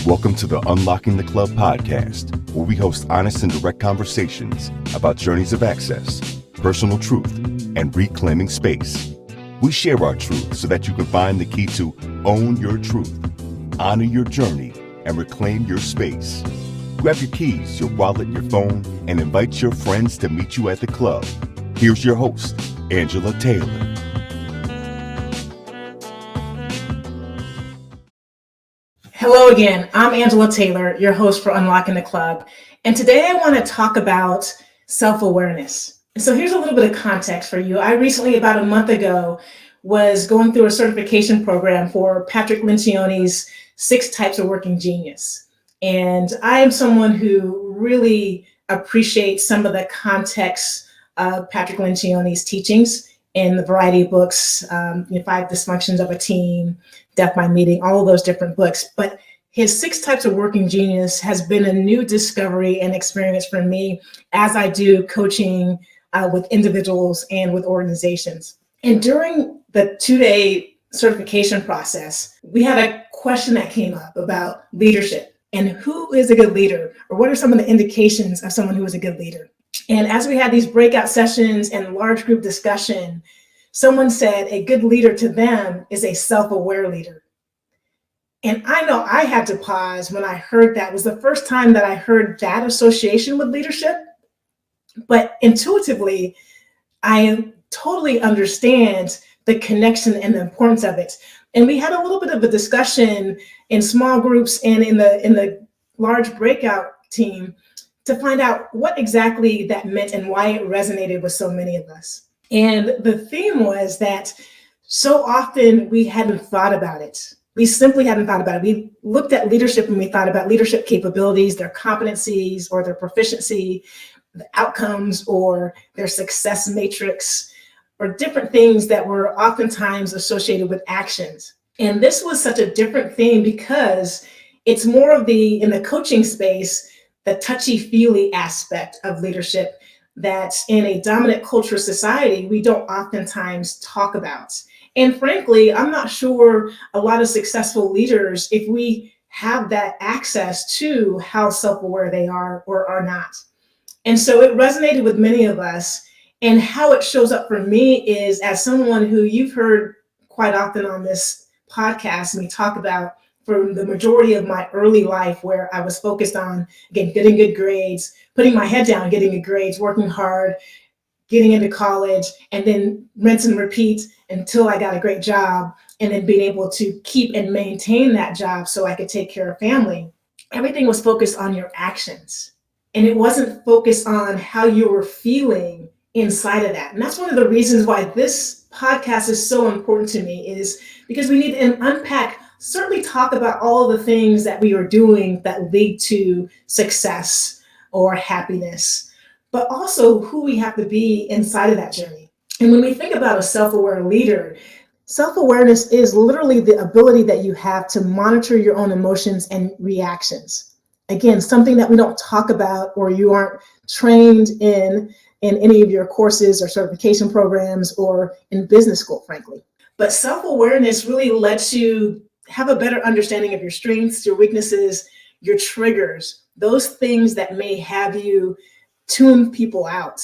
Welcome to the Unlocking the Club podcast, where we host honest and direct conversations about journeys of access, personal truth, and reclaiming space. We share our truth so that you can find the key to own your truth, honor your journey, and reclaim your space. Grab your keys, your wallet, your phone, and invite your friends to meet you at the club. Here's your host, Angela Taylor. Hello again, I'm Angela Taylor, your host for Unlocking the Club. And today I want to talk about self-awareness. So here's a little bit of context for you. I recently, about a month ago, was going through a certification program for Patrick Lencioni's 6 Types of Working Genius. And I am someone who really appreciates some of the context of Patrick Lencioni's teachings in the variety of books, 5 Dysfunctions of a Team, Death by Meeting, all of those different books. But his 6 Types of Working Genius has been a new discovery and experience for me as I do coaching with individuals and with organizations. And during the 2-day certification process, we had a question that came up about leadership and who is a good leader, or what are some of the indications of someone who is a good leader. And as we had these breakout sessions and large group discussion, someone said a good leader to them is a self-aware leader. And I know I had to pause when I heard that. It was the first time that I heard that association with leadership. But intuitively, I totally understand the connection and the importance of it. And we had a little bit of a discussion in small groups and in the large breakout team to find out what exactly that meant and why it resonated with so many of us. And the theme was that so often we hadn't thought about it. We simply hadn't thought about it. We looked at leadership and we thought about leadership capabilities, their competencies or their proficiency, the outcomes or their success matrix, or different things that were oftentimes associated with actions. And this was such a different thing because it's more of in the coaching space, the touchy-feely aspect of leadership that in a dominant cultural society, we don't oftentimes talk about. And frankly, I'm not sure a lot of successful leaders, if we have that access to how self-aware they are or are not. And so it resonated with many of us. And how it shows up for me is as someone who you've heard quite often on this podcast me talk about for the majority of my early life, where I was focused on, again, getting good grades, putting my head down, getting good grades, working hard, getting into college, and then rinse and repeat until I got a great job, and then being able to keep and maintain that job so I could take care of family. Everything was focused on your actions. And it wasn't focused on how you were feeling inside of that. And that's one of the reasons why this podcast is so important to me, is because we need to unpack, certainly talk about all of the things that we are doing that lead to success or happiness, but also who we have to be inside of that journey. And when we think about a self-aware leader, self-awareness is literally the ability that you have to monitor your own emotions and reactions. Again, something that we don't talk about or you aren't trained in any of your courses or certification programs or in business school, frankly. But self-awareness really lets you have a better understanding of your strengths, your weaknesses, your triggers, those things that may have you tune people out,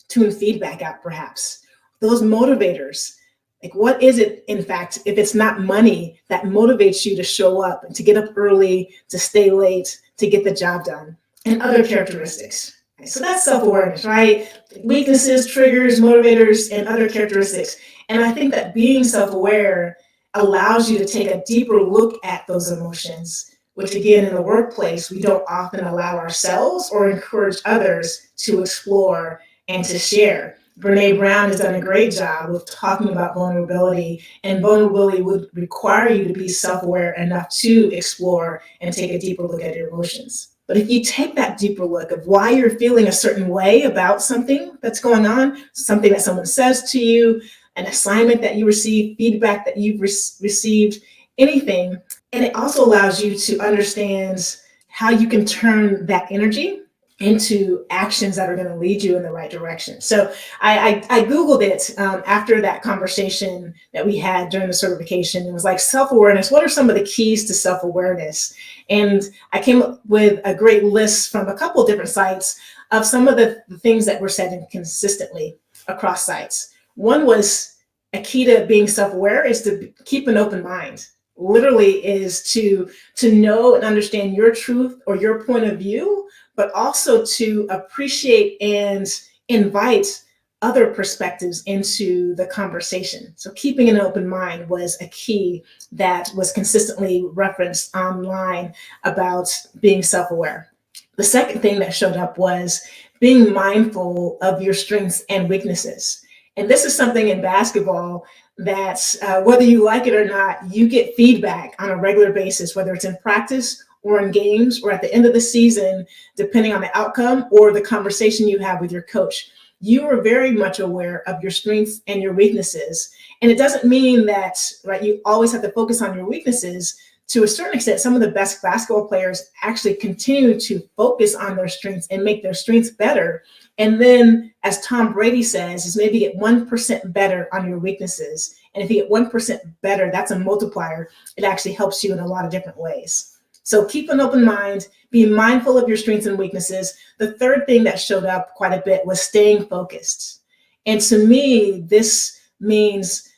tune feedback out perhaps, those motivators. Like what is it, in fact, if it's not money, that motivates you to show up and to get up early, to stay late, to get the job done, and other characteristics. So that's self-awareness, right? Weaknesses, triggers, motivators, and other characteristics. And I think that being self-aware allows you to take a deeper look at those emotions, which again, in the workplace, we don't often allow ourselves or encourage others to explore and to share. Brene Brown has done a great job of talking about vulnerability, and vulnerability would require you to be self-aware enough to explore and take a deeper look at your emotions. But if you take that deeper look of why you're feeling a certain way about something that's going on, something that someone says to you, an assignment that you receive, feedback that you've received, anything, and it also allows you to understand how you can turn that energy into actions that are going to lead you in the right direction. So I Googled it after that conversation that we had during the certification. It was like self-awareness. What are some of the keys to self-awareness? And I came up with a great list from a couple of different sites of some of the things that were said consistently across sites. One was a key to being self-aware is to keep an open mind. Literally is to know and understand your truth or your point of view, but also to appreciate and invite other perspectives into the conversation. So keeping an open mind was a key that was consistently referenced online about being self-aware. The second thing that showed up was being mindful of your strengths and weaknesses. And this is something in basketball that whether you like it or not, you get feedback on a regular basis, whether it's in practice or in games or at the end of the season, depending on the outcome or the conversation you have with your coach. You are very much aware of your strengths and your weaknesses. And it doesn't mean that, right, you always have to focus on your weaknesses. To a certain extent, some of the best basketball players actually continue to focus on their strengths and make their strengths better. And then, as Tom Brady says, is maybe get 1% better on your weaknesses. And if you get 1% better, that's a multiplier. It actually helps you in a lot of different ways. So keep an open mind, be mindful of your strengths and weaknesses. The third thing that showed up quite a bit was staying focused. And to me, this means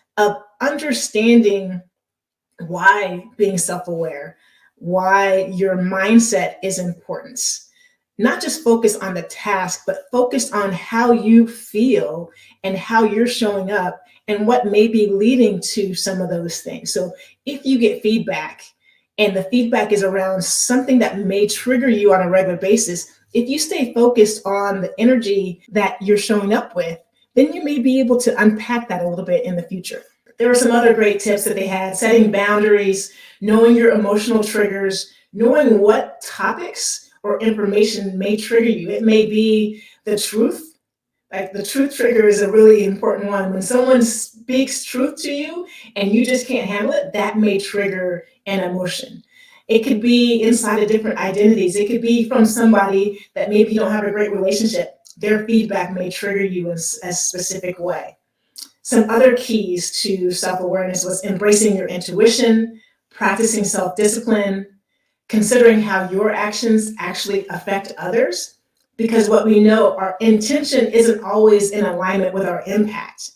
understanding why being self-aware, why your mindset is important. Not just focus on the task, but focus on how you feel and how you're showing up and what may be leading to some of those things. So if you get feedback and the feedback is around something that may trigger you on a regular basis, if you stay focused on the energy that you're showing up with, then you may be able to unpack that a little bit in the future. There were some other great tips that they had: setting boundaries, knowing your emotional triggers, knowing what topics or information may trigger you. It may be the truth. Like the truth trigger is a really important one. When someone speaks truth to you and you just can't handle it, that may trigger an emotion. It could be inside of different identities. It could be from somebody that maybe you don't have a great relationship. Their feedback may trigger you in a specific way. Some other keys to self-awareness was embracing your intuition, practicing self-discipline, considering how your actions actually affect others, because what we know, our intention isn't always in alignment with our impact.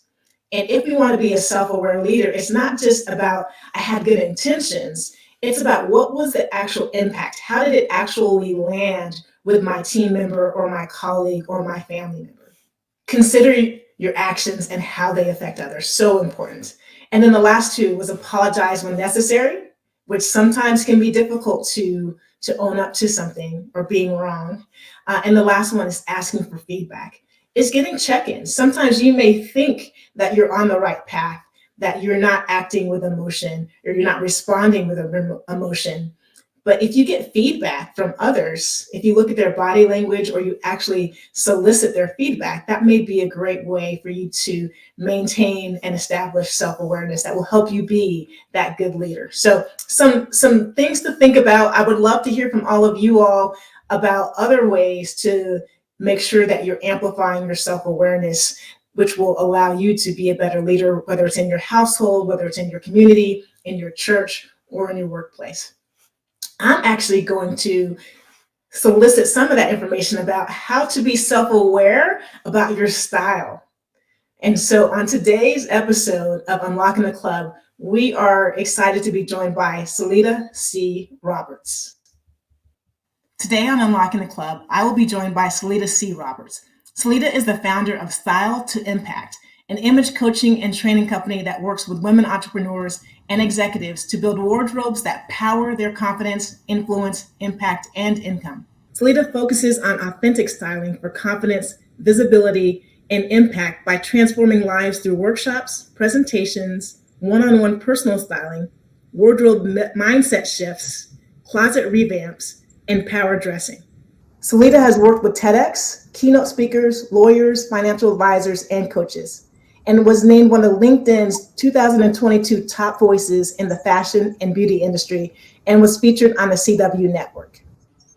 And if we want to be a self-aware leader, it's not just about, I had good intentions. It's about what was the actual impact? How did it actually land with my team member or my colleague or my family member? Consider your actions and how they affect others. So important. And then the last two was apologize when necessary, which sometimes can be difficult to own up to something or being wrong. And the last one is asking for feedback. It's getting check-ins. Sometimes you may think that you're on the right path, that you're not acting with emotion or you're not responding with emotion. But if you get feedback from others, if you look at their body language or you actually solicit their feedback, that may be a great way for you to maintain and establish self-awareness that will help you be that good leader. So some things to think about. I would love to hear from all of you all about other ways to make sure that you're amplifying your self-awareness, which will allow you to be a better leader, whether it's in your household, whether it's in your community, in your church, or in your workplace. I'm actually going to solicit some of that information about how to be self-aware about your style. And so on today's episode of Unlocking the Club, we are excited to be joined by Solita C. Roberts. Today on Unlocking the Club, I will be joined by Solita C. Roberts. Solita is the founder of Style to Impact, an image coaching and training company that works with women entrepreneurs and executives to build wardrobes that power their confidence, influence, impact, and income. Solita focuses on authentic styling for confidence, visibility, and impact by transforming lives through workshops, presentations, one-on-one personal styling, wardrobe mindset shifts, closet revamps, and power dressing. Solita has worked with TEDx, keynote speakers, lawyers, financial advisors, and coaches, and was named one of LinkedIn's 2022 top voices in the fashion and beauty industry and was featured on the CW network.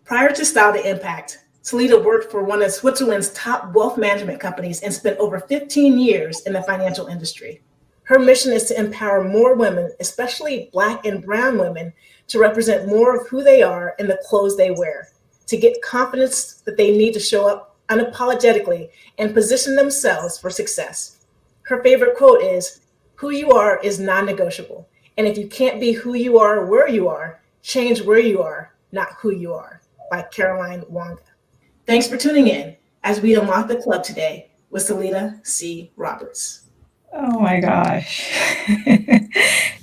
Prior to Style to Impact, Solita worked for one of Switzerland's top wealth management companies and spent over 15 years in the financial industry. Her mission is to empower more women, especially Black and Brown women, to represent more of who they are in the clothes they wear, to get confidence that they need to show up unapologetically and position themselves for success. Her favorite quote is, "Who you are is non negotiable. And if you can't be who you are where you are, change where you are, not who you are," by Caroline Wanga. Thanks for tuning in as we unlock the club today with Solita C. Roberts. Oh my gosh.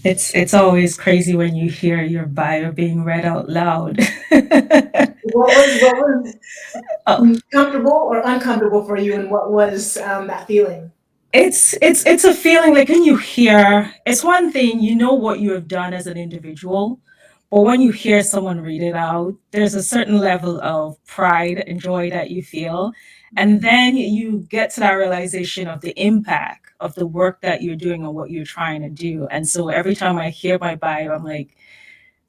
It's always crazy when you hear your bio being read out loud. What was Oh, comfortable or uncomfortable for you, and what was that feeling? it's a feeling like when you hear, it's one thing, you know what you have done as an individual, but when you hear someone read it out, there's a certain level of pride and joy that you feel. And then you get to that realization of the impact of the work that you're doing and what you're trying to do. And so every time I hear my bio, I'm like,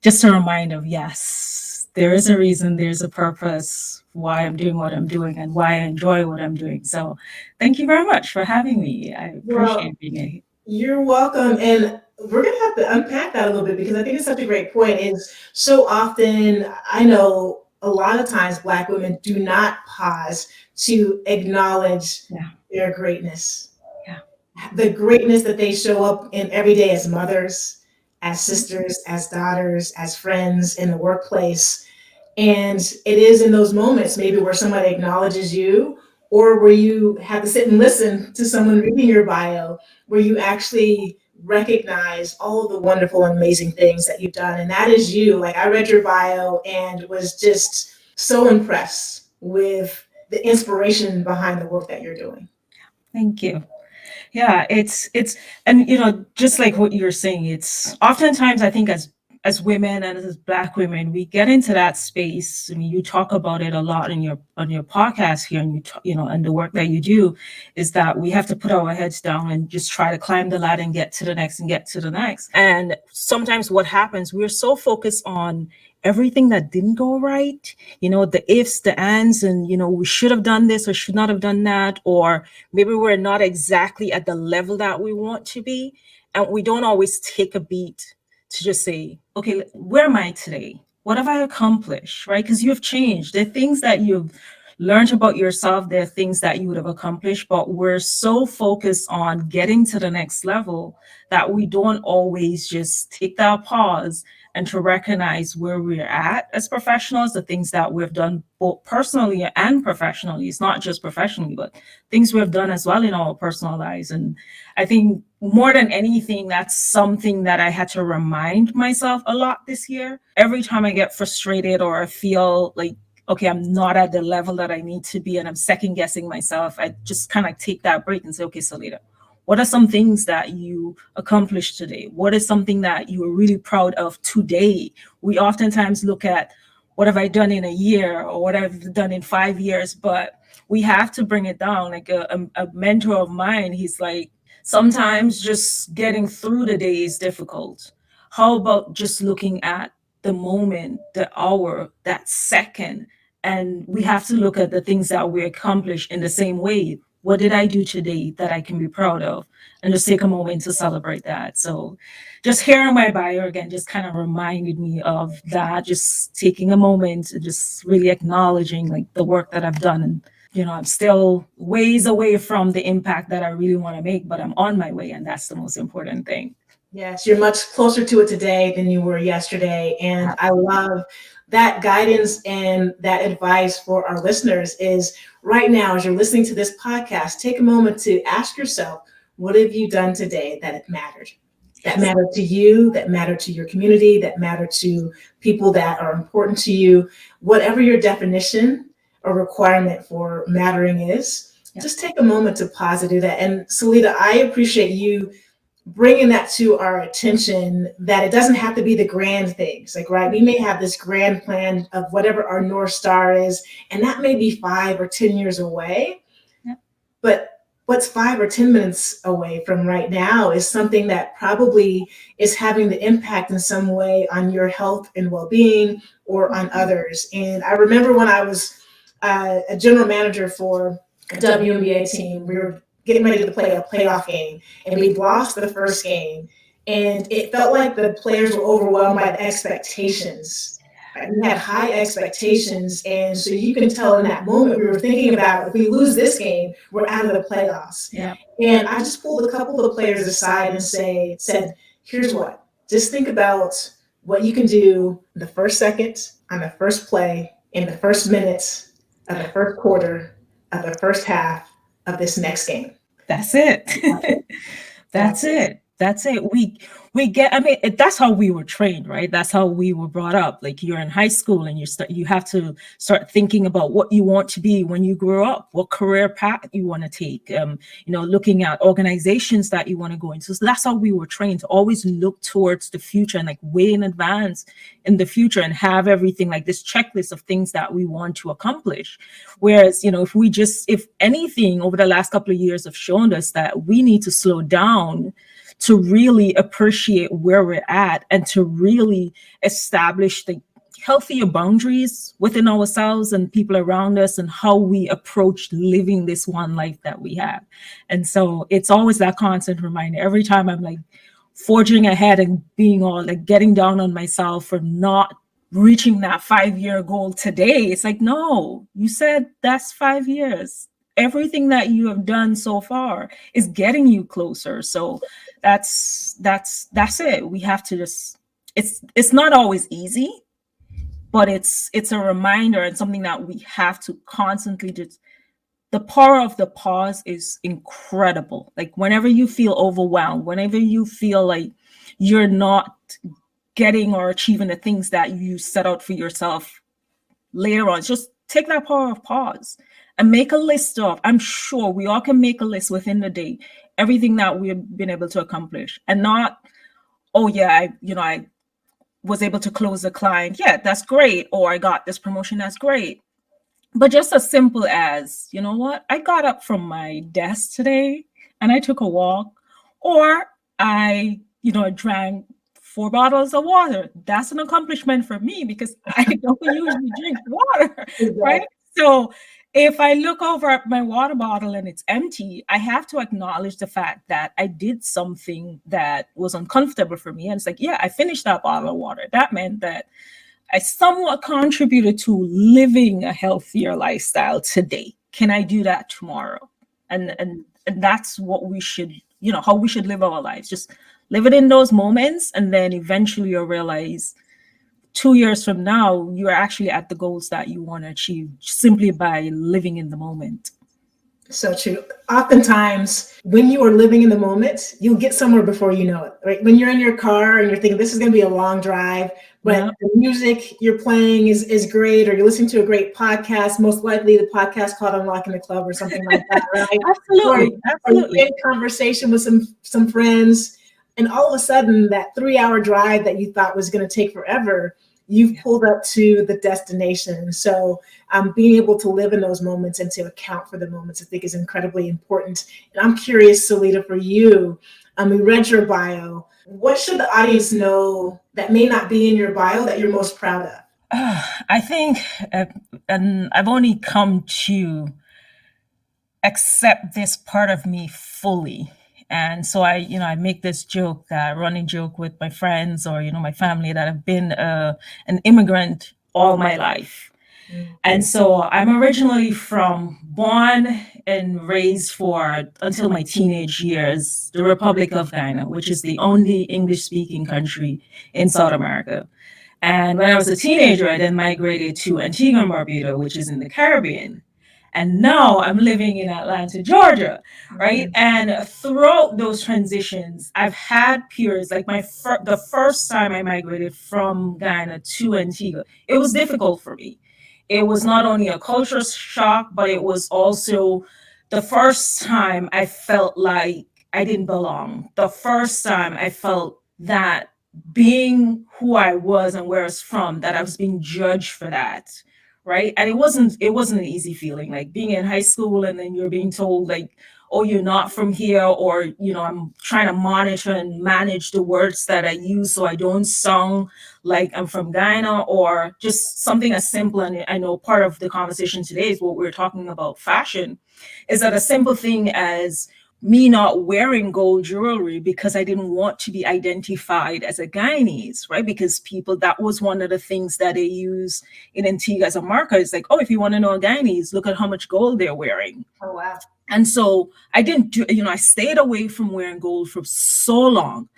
just a reminder of yes, there is a reason, there's a purpose why I'm doing what I'm doing and why I enjoy what I'm doing. So thank you very much for having me. I Well, appreciate being here. you're welcome. And we're going to have to unpack that a little bit because I think it's such a great point. Is so often, I know a lot of times Black women do not pause to acknowledge Yeah, their greatness, yeah. the greatness that they show up in every day as mothers, as sisters, as daughters, as friends in the workplace. And it is in those moments maybe where somebody acknowledges you, or where you have to sit and listen to someone reading your bio, where you actually recognize all of the wonderful and amazing things that you've done. And that is you. Like, I read your bio and was just so impressed with the inspiration behind the work that you're doing. Thank you. Yeah, it's and just like what you're saying, it's oftentimes I think as women and as Black women, we get into that space. I mean, you talk about it a lot in your on your podcast here, and and the work that you do is that we have to put our heads down and just try to climb the ladder and get to the next and get to the next. And sometimes what happens, we're so focused on everything that didn't go right, the ifs, the ands, and we should have done this or should not have done that, or maybe we're not exactly at the level that we want to be. And we don't always take a beat to just say, okay, where am I today? What have I accomplished? Right? Because you've changed. There are things that you've learned about yourself. There are things that you would have accomplished, but we're so focused on getting to the next level that we don't always just take that pause and to recognize where we're at as professionals, the things that we've done both personally and professionally. It's not just professionally, but things we've done as well in our personal lives. And I think more than anything, that's something that I had to remind myself a lot this year. Every time I get frustrated or I feel like, okay, I'm not at the level that I need to be and I'm second guessing myself, I just kind of take that break and say, okay, Salida, what are some things that you accomplished today? What is something that you are really proud of today? We oftentimes look at what have I done in a year or what I've done in 5 years, but we have to bring it down. Like a mentor of mine, he's like, sometimes just getting through the day is difficult. How about just looking at the moment, the hour, that second? And we have to look at the things that we accomplish in the same way. What did I do today that I can be proud of? And just take a moment to celebrate that. So just hearing my bio again just kind of reminded me of that, just taking a moment and just really acknowledging like the work that I've done. And I'm still ways away from the impact that I really want to make, but I'm on my way, and that's the most important thing. Yes, you're much closer to it today than you were yesterday. And I love that guidance and that advice for our listeners is right now, as you're listening to this podcast, take a moment to ask yourself, what have you done today that mattered? That Yes. mattered to you, that mattered to your community, that mattered to people that are important to you, whatever your definition or requirement for mattering is, Yeah. just take a moment to pause and do that. And Salida, I appreciate you bringing that to our attention, that it doesn't have to be the grand things. Like, right, we may have this grand plan of whatever our North Star is, and that may be 5 or 10 years away. Yeah. But what's 5 or 10 minutes away from right now is something that probably is having the impact in some way on your health and well-being or on others. And I remember when I was a general manager for a WNBA team. We were getting ready to play a playoff game, and we lost the first game. And it felt like the players were overwhelmed by the expectations. Right? We had high expectations. And so you can tell in that moment, we were thinking about if we lose this game, we're out of the playoffs. Yeah. And I just pulled a couple of the players aside and said, here's what, just think about what you can do in the first second, on the first play, in the first minutes of the first quarter, of the first half of this next game. That's it. That's it. That's it. We get, I mean, that's how we were trained, right? That's how we were brought up. Like, you're in high school and you have to start thinking about what you want to be when you grow up, what career path you want to take, looking at organizations that you want to go into. So that's how we were trained, to always look towards the future and like way in advance in the future and have everything like this checklist of things that we want to accomplish. Whereas, if anything over the last couple of years have shown us that we need to slow down to really appreciate where we're at and to really establish the healthier boundaries within ourselves and people around us and how we approach living this one life that we have. And so it's always that constant reminder every time I'm like forging ahead and being all like getting down on myself for not reaching that 5-year goal today. It's like, no, you said that's 5 years. Everything that you have done so far is getting you closer. So that's it. We have to just, it's not always easy, but it's a reminder and something that we have to constantly just, the power of the pause is incredible. Like, whenever you feel overwhelmed, whenever you feel like you're not getting or achieving the things that you set out for yourself later on, just take that power of pause and make a list of, I'm sure we all can make a list within the day, everything that we've been able to accomplish, and not, oh yeah, I was able to close a client. Yeah, that's great. Or I got this promotion. That's great. But just as simple as, you know what, I got up from my desk today and I took a walk, or I drank 4 bottles of water. That's an accomplishment for me because I don't usually drink water, right? So if I look over at my water bottle and it's empty, I have to acknowledge the fact that I did something that was uncomfortable for me. And it's like, yeah, I finished that bottle of water. That meant that I somewhat contributed to living a healthier lifestyle today. Can I do that tomorrow? And that's what we should, how we should live our lives. Just live it in those moments. And then eventually you'll realize 2 years from now, you're actually at the goals that you want to achieve simply by living in the moment. So true. Oftentimes, when you are living in the moment, you'll get somewhere before you know it, right? When you're in your car and you're thinking, this is going to be a long drive, but the music you're playing is great, or you're listening to a great podcast, most likely the podcast called Unlocking the Club or something like that, right? Absolutely. Or you're in conversation with some friends, and all of a sudden, that 3-hour drive that you thought was going to take forever, you've pulled up to the destination. So being able to live in those moments and to account for the moments, I think, is incredibly important. And I'm curious, Solita, for you, we read your bio. What should the audience know that may not be in your bio that you're most proud of? I think, and I've only come to accept this part of me fully. And so I make this joke, running joke with my friends or, my family, that I've been an immigrant all my life. And so I'm originally born and raised until my teenage years, the Republic of Ghana, which is the only English-speaking country in South America. And when I was a teenager, I then migrated to Antigua and Barbuda, which is in the Caribbean. And now I'm living in Atlanta, Georgia, right? And throughout those transitions, I've had periods like the first time I migrated from Ghana to Antigua, it was difficult for me. It was not only a culture shock, but it was also the first time I felt like I didn't belong. The first time I felt that being who I was and where I was from, that I was being judged for that. Right. And it wasn't an easy feeling, like being in high school and then you're being told like, oh, you're not from here, or, I'm trying to monitor and manage the words that I use so I don't sound like I'm from Guyana, or just something as simple. And I know part of the conversation today is what we're talking about fashion, is that a simple thing as me not wearing gold jewelry because I didn't want to be identified as a Guyanese, right? Because that was one of the things that they use in Antigua as a marker. It's like, oh, if you want to know a Guyanese, look at how much gold they're wearing. Oh, wow. And so I didn't do, I stayed away from wearing gold for so long.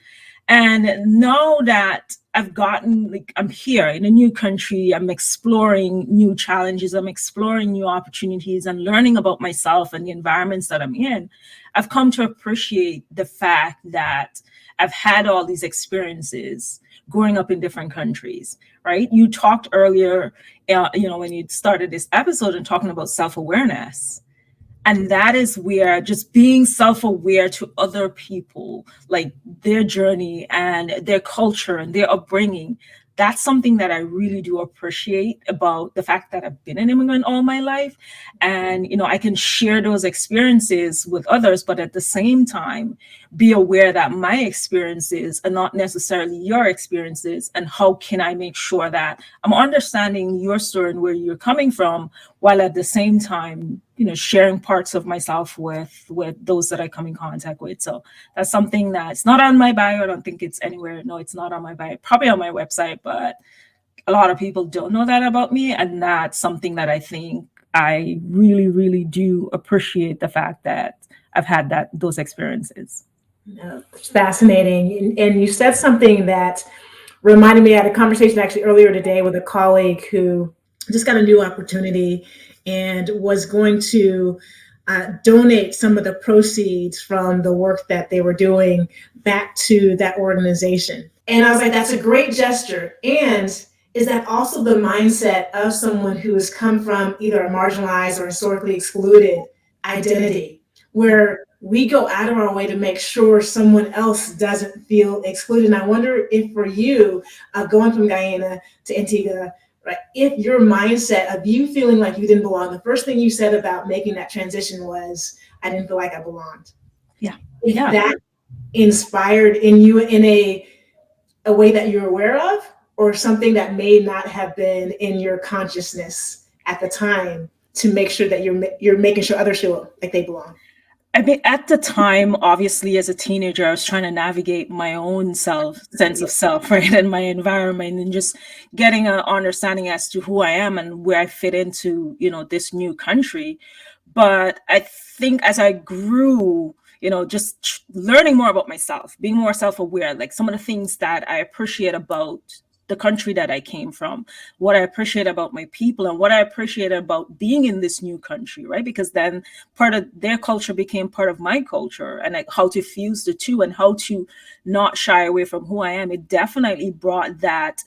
And now that I'm here in a new country, I'm exploring new challenges, I'm exploring new opportunities and learning about myself and the environments that I'm in, I've come to appreciate the fact that I've had all these experiences growing up in different countries, right? You talked earlier, when you started this episode and talking about self-awareness. And that is where just being self-aware to other people, like their journey and their culture and their upbringing, that's something that I really do appreciate about the fact that I've been an immigrant all my life. And, I can share those experiences with others, but at the same time, be aware that my experiences are not necessarily your experiences. And how can I make sure that I'm understanding your story and where you're coming from, while at the same time, sharing parts of myself with those that I come in contact with. So that's something that's not on my bio. I don't think it's anywhere. No, it's not on my bio, probably on my website, but a lot of people don't know that about me. And that's something that I think I really, really do appreciate, the fact that I've had those experiences. It's fascinating. And you said something that reminded me. I had a conversation actually earlier today with a colleague who just got a new opportunity and was going to donate some of the proceeds from the work that they were doing back to that organization. And I was like, that's a great gesture. And is that also the mindset of someone who has come from either a marginalized or historically excluded identity, where we go out of our way to make sure someone else doesn't feel excluded? And I wonder if for you, going from Guyana to Antigua, right, if your mindset of you feeling like you didn't belong, the first thing you said about making that transition was, I didn't feel like I belonged. Yeah. If that inspired in you in a way that you're aware of, or something that may not have been in your consciousness at the time, to make sure that you're making sure others feel like they belong? I mean, at the time, obviously, as a teenager, I was trying to navigate my own sense of self, right, and my environment, and just getting an understanding as to who I am and where I fit into, this new country. But I think as I grew, just learning more about myself, being more self-aware, like some of the things that I appreciate about the country that I came from, what I appreciate about my people, and what I appreciate about being in this new country, right? Because then part of their culture became part of my culture, and like how to fuse the two and how to not shy away from who I am. It definitely brought that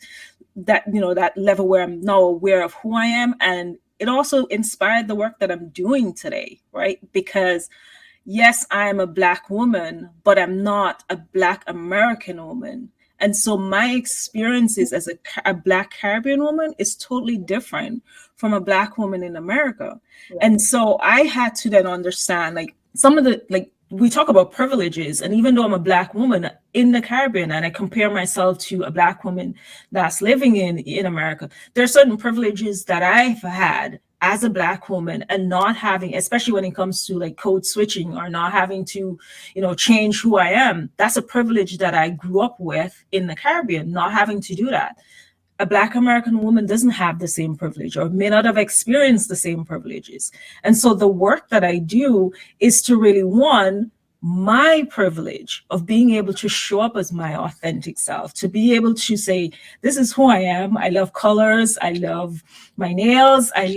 level where I'm now aware of who I am. And it also inspired the work that I'm doing today, right? Because yes, I am a Black woman, but I'm not a Black American woman. And so my experiences as a Black Caribbean woman is totally different from a Black woman in America. Yeah. And so I had to then understand, like, some of the, like, we talk about privileges, and even though I'm a Black woman in the Caribbean and I compare myself to a Black woman that's living in America, there are certain privileges that I've had as a Black woman and not having, especially when it comes to like code switching or not having to, change who I am. That's a privilege that I grew up with in the Caribbean, not having to do that. A Black American woman doesn't have the same privilege, or may not have experienced the same privileges. And so the work that I do is to really, one, my privilege of being able to show up as my authentic self, to be able to say, this is who I am. I love colors. I love my nails. I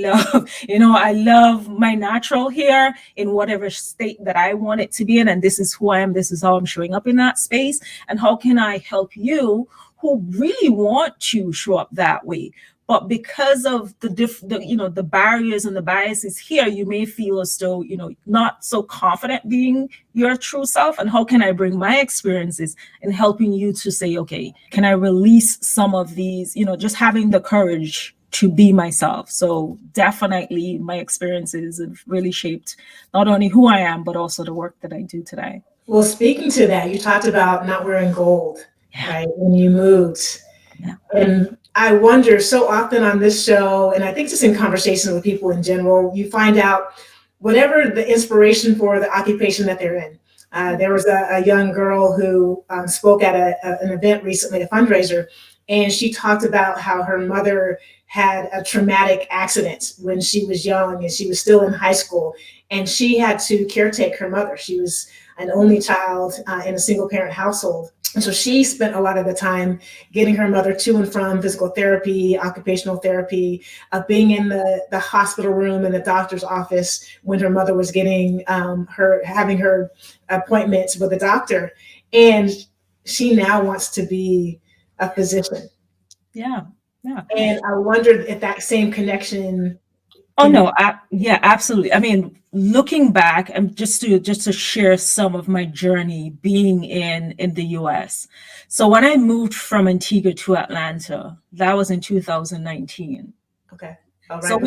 love my natural hair in whatever state that I want it to be in. And this is who I am. This is how I'm showing up in that space. And how can I help you who really want to show up that way? But because of the barriers and the biases here, you may feel as though, not so confident being your true self. And how can I bring my experiences in helping you to say, okay, can I release some of these, just having the courage to be myself. So definitely my experiences have really shaped not only who I am, but also the work that I do today. Well, speaking to that, you talked about not wearing gold, Yeah. right, when you moved. Yeah. And I wonder so often on this show, and I think just in conversations with people in general, you find out whatever the inspiration for the occupation that they're in. There was a young girl who spoke at an event recently, a fundraiser, and she talked about how her mother had a traumatic accident when she was young and she was still in high school, and she had to caretake her mother. She was an only child in a single parent household. And so she spent a lot of the time getting her mother to and from physical therapy, occupational therapy, being in the hospital room in the doctor's office when her mother was getting having her appointments with a doctor. And she now wants to be a physician. Yeah. Yeah. And I wondered if that same connection. Oh no, yeah, absolutely. I mean, looking back, and just to share some of my journey being in the US. So when I moved from Antigua to Atlanta, that was in 2019. Okay. All So right.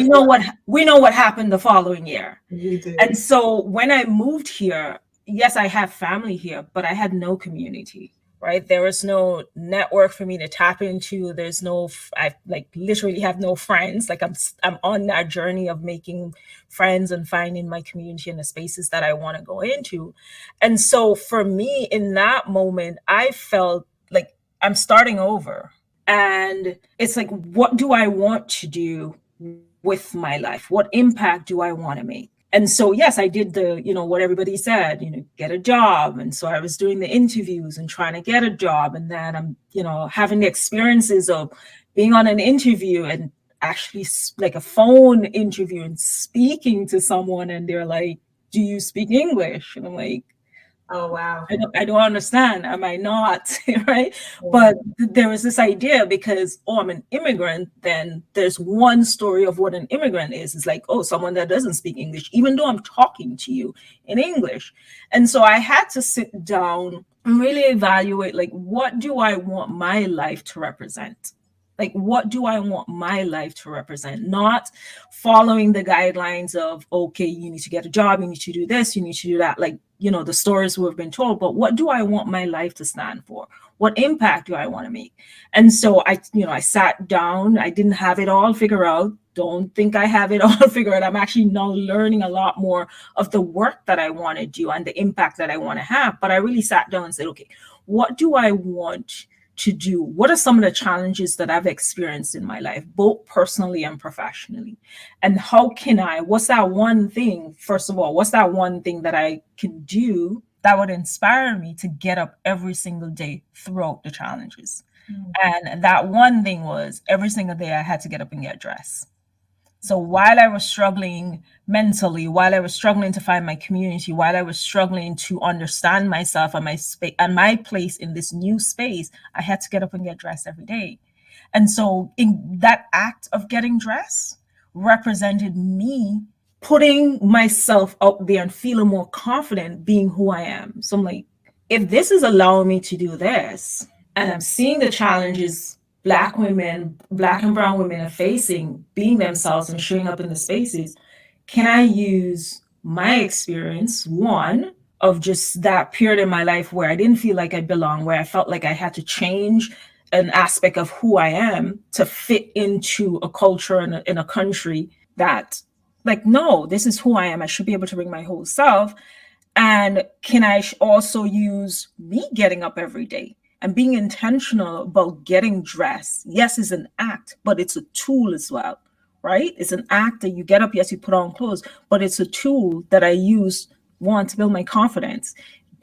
we know what happened the following year. We do. And so when I moved here, yes, I have family here, but I had no community, right? There was no network for me to tap into. I like literally have no friends. Like I'm on that journey of making friends and finding my community in the spaces that I want to go into. And so for me in that moment, I felt like I'm starting over. And it's like, what do I want to do with my life? What impact do I want to make? And so, yes, I did what everybody said, get a job. And so I was doing the interviews and trying to get a job. And then I'm, having the experiences of being on an interview and actually like a phone interview and speaking to someone. And they're like, do you speak English? And I'm like, oh, wow. I don't understand. Am I not? Right. Yeah. But there was this idea because, I'm an immigrant, then there's one story of what an immigrant is. It's like, someone that doesn't speak English, even though I'm talking to you in English. And so I had to sit down and really evaluate, like, what do I want my life to represent? Like, what do I want my life to represent? Not following the guidelines of, okay, you need to get a job, you need to do this, you need to do that. Like, the stories we've been told, but what do I want my life to stand for? What impact do I want to make? And so I sat down. I didn't have it all figured out. Don't think I have it all figured out. I'm actually now learning a lot more of the work that I want to do and the impact that I want to have. But I really sat down and said, okay, what do I want to do? What are some of the challenges that I've experienced in my life, both personally and professionally? And what's that one thing, first of all, what's that one thing that I can do that would inspire me to get up every single day throughout the challenges? And that one thing was every single day I had to get up and get dressed. So while I was struggling mentally, while I was struggling to find my community, while I was struggling to understand myself and my space and my place in this new space, I had to get up and get dressed every day. And so in that act of getting dressed represented me putting myself out there and feeling more confident being who I am. So I'm like, if this is allowing me to do this, and I'm seeing the challenges Black women, Black and brown women are facing, being themselves and showing up in the spaces, can I use my experience, one, of just that period in my life where I didn't feel like I belonged, where I felt like I had to change an aspect of who I am to fit into a culture in a country that, like, no, this is who I am. I should be able to bring my whole self. And can I also use me getting up every day and being intentional about getting dressed? Yes, it's an act, but it's a tool as well, right? It's an act that you get up, yes, you put on clothes, but it's a tool that I use, one, to build my confidence,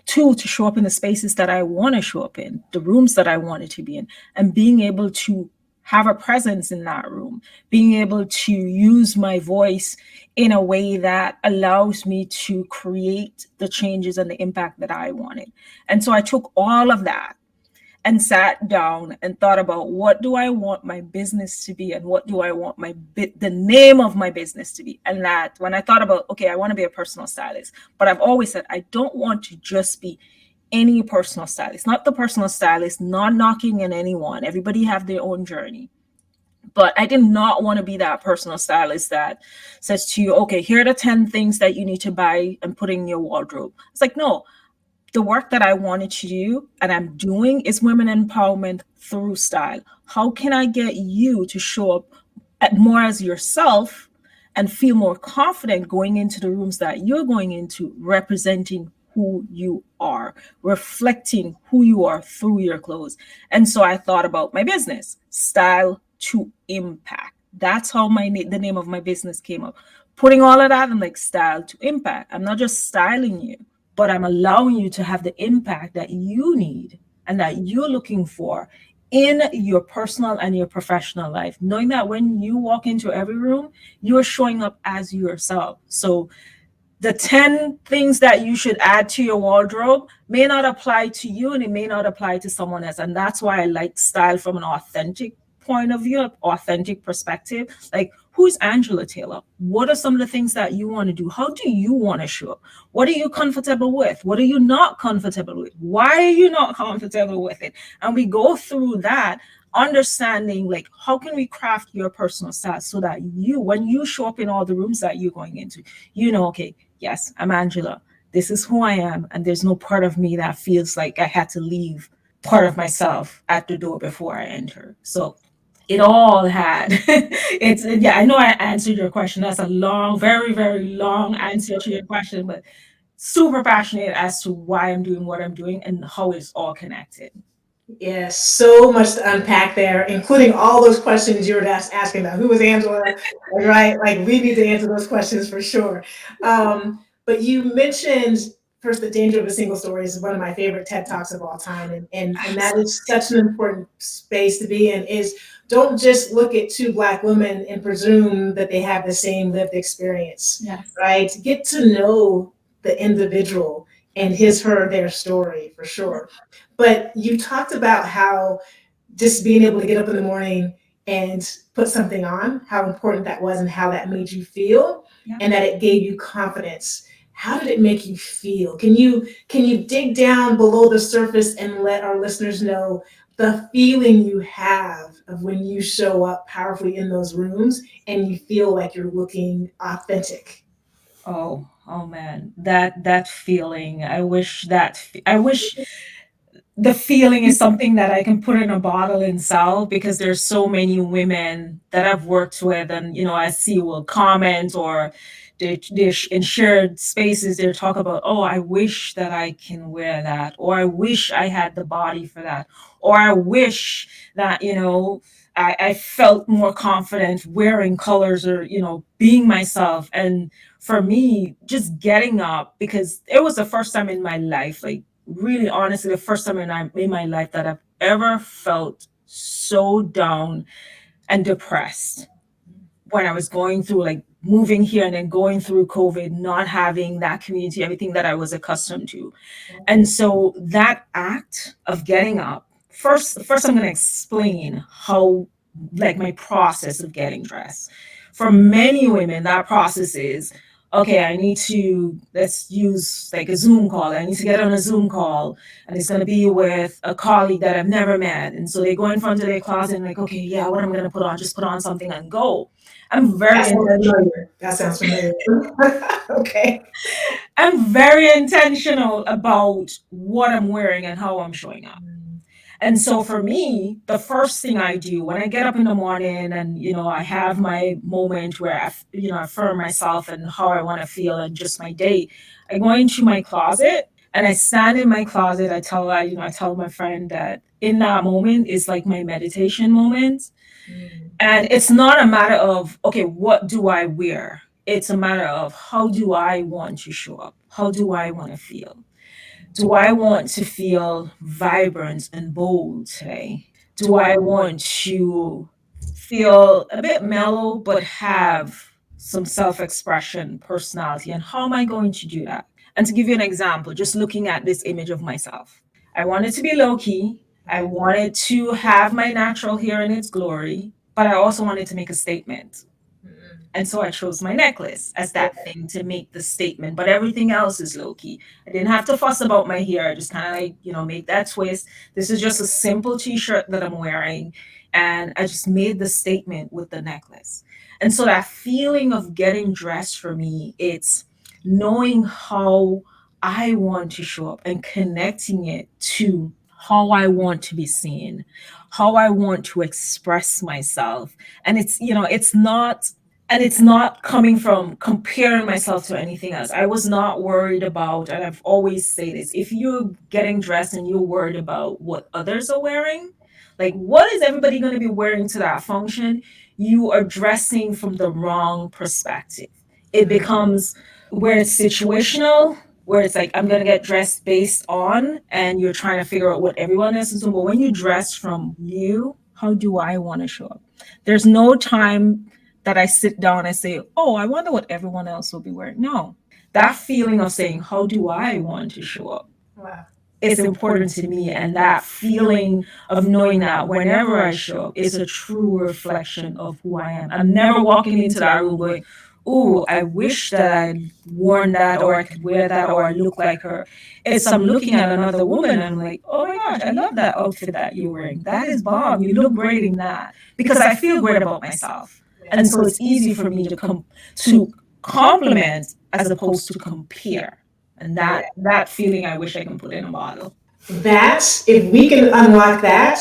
two, to show up in the spaces that I want to show up in, the rooms that I wanted to be in, and being able to have a presence in that room, being able to use my voice in a way that allows me to create the changes and the impact that I wanted. And so I took all of that and sat down and thought about, what do I want my business to be, and what do I want the name of my business to be? And that when I thought about, okay, I want to be a personal stylist, but I've always said I don't want to just be any personal stylist, not the personal stylist, not knocking in anyone. Everybody have their own journey. But I did not want to be that personal stylist that says to you, okay, here are the 10 things that you need to buy and put in your wardrobe. It's like, no, the work that I wanted to do and I'm doing is women empowerment through style. How can I get you to show up more as yourself and feel more confident going into the rooms that you're going into, representing who you are, reflecting who you are through your clothes? And so I thought about my business, Style to Impact. That's how the name of my business came up. Putting all of that in like Style to Impact. I'm not just styling you, but I'm allowing you to have the impact that you need and that you're looking for in your personal and your professional life, knowing that when you walk into every room, you're showing up as yourself. So the 10 things that you should add to your wardrobe may not apply to you and it may not apply to someone else. And that's why I like style from an authentic point of view, authentic perspective. Like, who's Angela Taylor? What are some of the things that you want to do? How do you want to show up? What are you comfortable with? What are you not comfortable with? Why are you not comfortable with it? And we go through that, understanding like how can we craft your personal style so that you, when you show up in all the rooms that you're going into, you know, okay, yes, I'm Angela. This is who I am. And there's no part of me that feels like I had to leave part of myself at the door before I enter. So it all had it's, yeah, I know I answered your question. That's a long, very, very long answer to your question, but super passionate as to why I'm doing what I'm doing and how it's all connected. Yes, so much to unpack there, including all those questions you were asking about. Who was Angela? Right? Like, we need to answer those questions for sure. But you mentioned first the danger of a single story is one of my favorite TED Talks of all time. And that is such an important space to be in is don't just look at two Black women and presume that they have the same lived experience, Yes. right? Get to know the individual and his, her, their story for sure. But you talked about how just being able to get up in the morning and put something on, how important that was and how that made you feel, Yeah. and that it gave you confidence. How did it make you feel? Can you dig down below the surface and let our listeners know the feeling you have of when you show up powerfully in those rooms and you feel like you're looking authentic? Oh man, that feeling. I wish the feeling is something that I can put in a bottle and sell, because there's so many women that I've worked with and I see will comment, or in shared spaces they talk about, oh, I wish that I can wear that, or I wish I had the body for that, or I wish that I felt more confident wearing colors, or being myself. And for me, just getting up, because it was the first time in my life, like really honestly the first time in my life that I've ever felt so down and depressed, when I was going through like moving here and then going through COVID, not having that community, everything that I was accustomed to. And so that act of getting up, first I'm going to explain how, like, my process of getting dressed. For many women, that process is, okay, I need to, let's use like a Zoom call. I need to get on a Zoom call, and it's going to be with a colleague that I've never met. And so they go in front of their closet and like, okay, yeah, what am I going to put on? Just put on something and go. I'm That very sounds intentional. familiar. That sounds familiar. Okay. I'm very intentional about what I'm wearing and how I'm showing up. And so for me, the first thing I do when I get up in the morning and, I have my moment where I affirm myself and how I want to feel and just my day, I go into my closet and I stand in my closet. I tell my friend that in that moment is like my meditation moment. And it's not a matter of, okay, what do I wear? It's a matter of, how do I want to show up? How do I want to feel? Do I want to feel vibrant and bold today? Do I want to feel a bit mellow but have some self expression, personality? And how am I going to do that? And to give you an example, just looking at this image of myself, I wanted to be low key. I wanted to have my natural hair in its glory, but I also wanted to make a statement. And so I chose my necklace as that thing to make the statement, but everything else is low key. I didn't have to fuss about my hair. I just kind of like, make that twist. This is just a simple t shirt that I'm wearing. And I just made the statement with the necklace. And so that feeling of getting dressed for me, it's knowing how I want to show up and connecting it to how I want to be seen, how I want to express myself. And it's not coming from comparing myself to anything else. I was not worried about, and I've always say this, if you're getting dressed and you're worried about what others are wearing, like what is everybody going to be wearing to that function? You are dressing from the wrong perspective. It becomes where it's situational, where it's like, I'm going to get dressed based on, and you're trying to figure out what everyone else is doing. But when you dress from you, how do I want to show up? There's no time that I sit down and say, oh, I wonder what everyone else will be wearing. No, that feeling of saying, how do I want to show up? Wow. It's important to me. And that feeling of knowing that whenever I show up is a true reflection of who I am. I'm never walking into that room going, oh, I wish that I'd worn that, or I could wear that, or I look like her. It's I'm looking at another woman and I'm like, oh my gosh, I love that outfit that you're wearing. That is bomb. You look great in that. Because I feel great about myself. And so it's easy for me to compliment as opposed to compare. And that feeling I wish I can put in a bottle. That, if we can unlock that,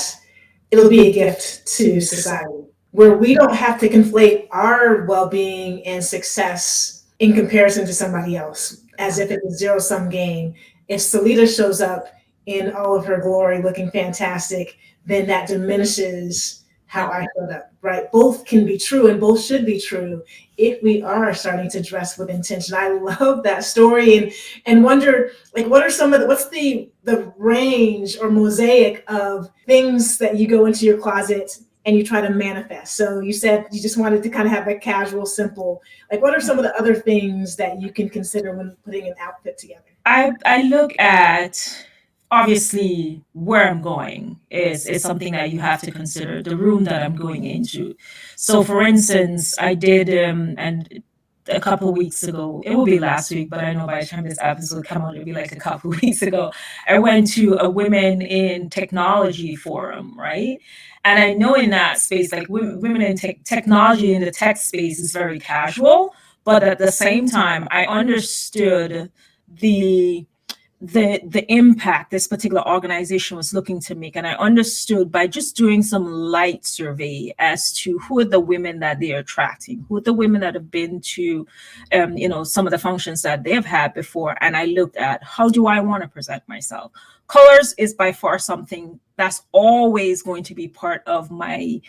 it'll be a gift to society where we don't have to conflate our well-being and success in comparison to somebody else as if it's a zero-sum game. If Solita shows up in all of her glory looking fantastic, then that diminishes how I showed up, right? Both can be true and both should be true if we are starting to dress with intention. I love that story and wonder, like, what are some of what's the range or mosaic of things that you go into your closet and you try to manifest? So you said you just wanted to kind of have a casual, simple, like what are some of the other things that you can consider when putting an outfit together? I look at, obviously, where I'm going is something that you have to consider, the room that I'm going into. So for instance, I did and a couple of weeks ago, it will be last week, but I know by the time this episode come out, it'll be like a couple of weeks ago, I went to a women in technology forum, right? And I know in that space, like women in technology in the tech space is very casual, but at the same time, I understood the the impact this particular organization was looking to make. And I understood by just doing some light survey as to who are the women that they're attracting, who are the women that have been to, some of the functions that they've had before. And I looked at, how do I want to present myself? Colors is by far something that's always going to be part of my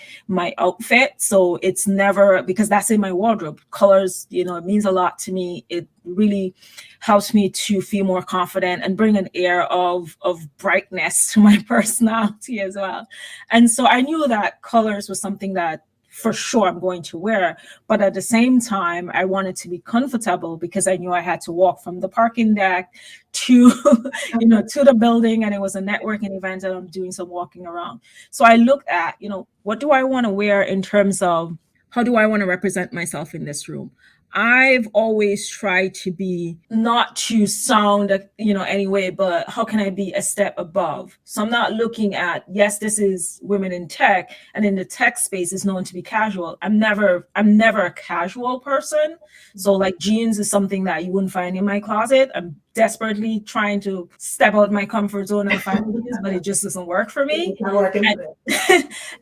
outfit. So it's never, because that's in my wardrobe. Colors, it means a lot to me. It really helps me to feel more confident and bring an air of brightness to my personality as well. And so I knew that colors was something that for sure I'm going to wear. But at the same time, I wanted to be comfortable because I knew I had to walk from the parking deck to, to the building, and it was a networking event and I'm doing some walking around. So I looked at, what do I want to wear in terms of how do I want to represent myself in this room? I've always tried to be, not to sound, anyway, but how can I be a step above? So I'm not looking at, yes, this is women in tech, and in the tech space is known to be casual. I'm never a casual person. So like jeans is something that you wouldn't find in my closet. I'm desperately trying to step out my comfort zone and find these, but it just doesn't work for me.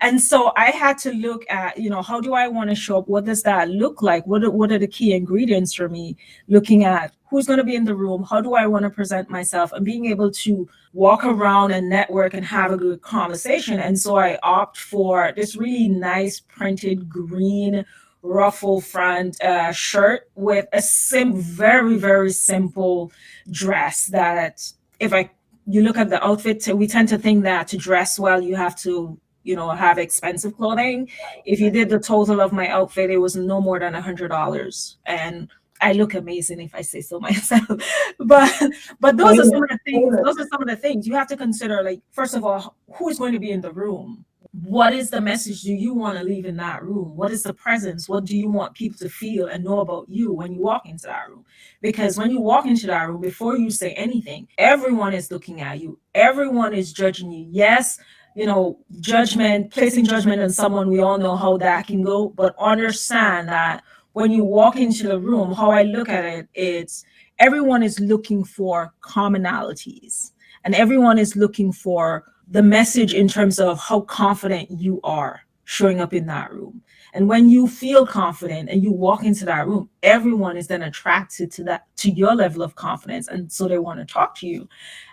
And so I had to look at, how do I want to show up? What does that look like? What are the key ingredients for me? Looking at who's going to be in the room, how do I want to present myself, and being able to walk around and network and have a good conversation. And so I opt for this really nice printed green ruffle front shirt with a very, very simple dress that you look at the outfit, we tend to think that to dress well, you have to, have expensive clothing. If you did the total of my outfit, it was no more than $100. And I look amazing if I say so myself. But those are some of the things, you have to consider. Like, first of all, who's going to be in the room? What is the message do you want to leave in that room? What is the presence? What do you want people to feel and know about you when you walk into that room? Because when you walk into that room, before you say anything, everyone is looking at you. Everyone is judging you. Yes, judgment, placing judgment on someone. We all know how that can go, but understand that when you walk into the room, how I look at it, it's everyone is looking for commonalities, and everyone is looking for the message in terms of how confident you are showing up in that room. And when you feel confident and you walk into that room, everyone is then attracted to that, to your level of confidence. And so they want to talk to you.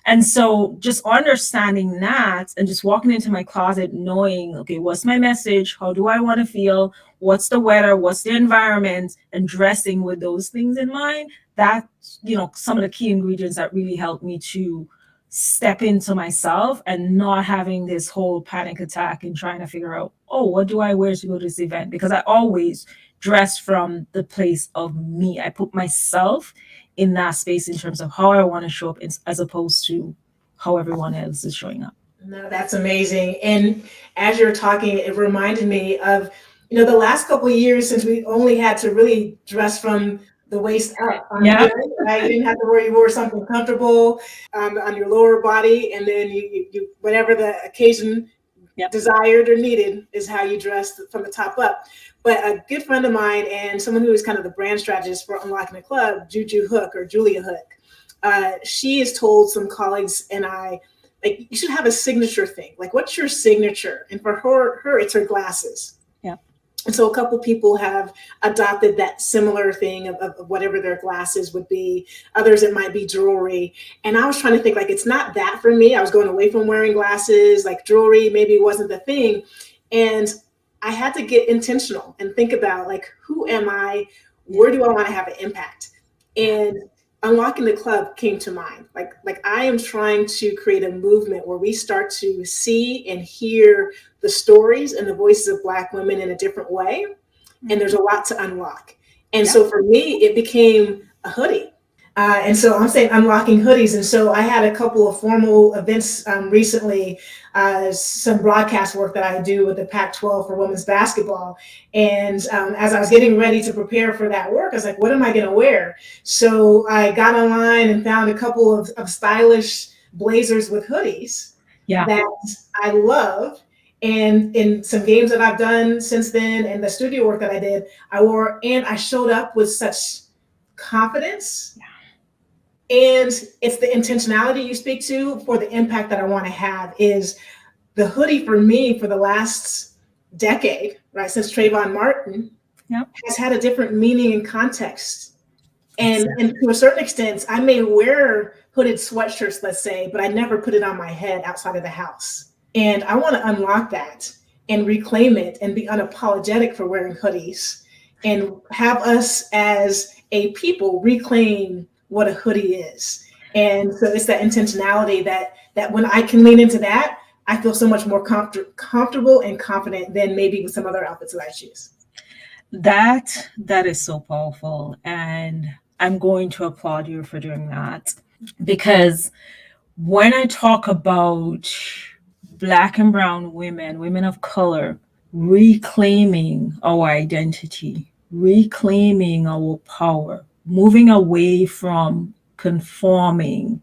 And so just understanding that and just walking into my closet knowing, okay, what's my message? How do I want to feel? What's the weather? What's the environment? And dressing with those things in mind, that's, some of the key ingredients that really help me to step into myself and not having this whole panic attack and trying to figure out, oh, what do I wear to go to this event? Because I always dress from the place of me. I put myself in that space in terms of how I want to show up as opposed to how everyone else is showing up. No, that's amazing. And as you're talking, it reminded me of, the last couple of years since we only had to really dress from the waist up. Yeah. Right? You didn't have to worry, you wore something comfortable on your lower body, and then you whatever the occasion desired or needed is how you dressed from the top up. But a good friend of mine and someone who is kind of the brand strategist for Unlocking the Club, Juju Hook or Julia Hook, she has told some colleagues and I, like, you should have a signature thing. Like, what's your signature? And for her, it's her glasses. Yeah. And so a couple people have adopted that similar thing of whatever their glasses would be. Others, it might be jewelry. And I was trying to think, like, it's not that for me. I was going away from wearing glasses, like jewelry maybe wasn't the thing. And I had to get intentional and think about, like, who am I? Where do I want to have an impact? And Unlocking the Club came to mind. Like I am trying to create a movement where we start to see and hear the stories and the voices of Black women in a different way. And there's a lot to unlock. And so for me, it became a hoodie. And so I'm saying unlocking hoodies. And so I had a couple of formal events recently, some broadcast work that I do with the Pac-12 for women's basketball. And as I was getting ready to prepare for that work, I was like, what am I going to wear? So I got online and found a couple of stylish blazers with hoodies that I love. And in some games that I've done since then and the studio work that I did, I wore, and I showed up with such confidence. And it's the intentionality you speak to for the impact that I want to have. Is the hoodie for me for the last decade, right, since Trayvon Martin, has had a different meaning and context. And to a certain extent, I may wear hooded sweatshirts, let's say, but I never put it on my head outside of the house. And I want to unlock that and reclaim it and be unapologetic for wearing hoodies and have us as a people reclaim what a hoodie is. And so it's that intentionality that when I can lean into that, I feel so much more comfortable and confident than maybe with some other outfits that I choose. That is so powerful. And I'm going to applaud you for doing that, because when I talk about Black and brown women of color, reclaiming our identity, reclaiming our power, moving away from conforming,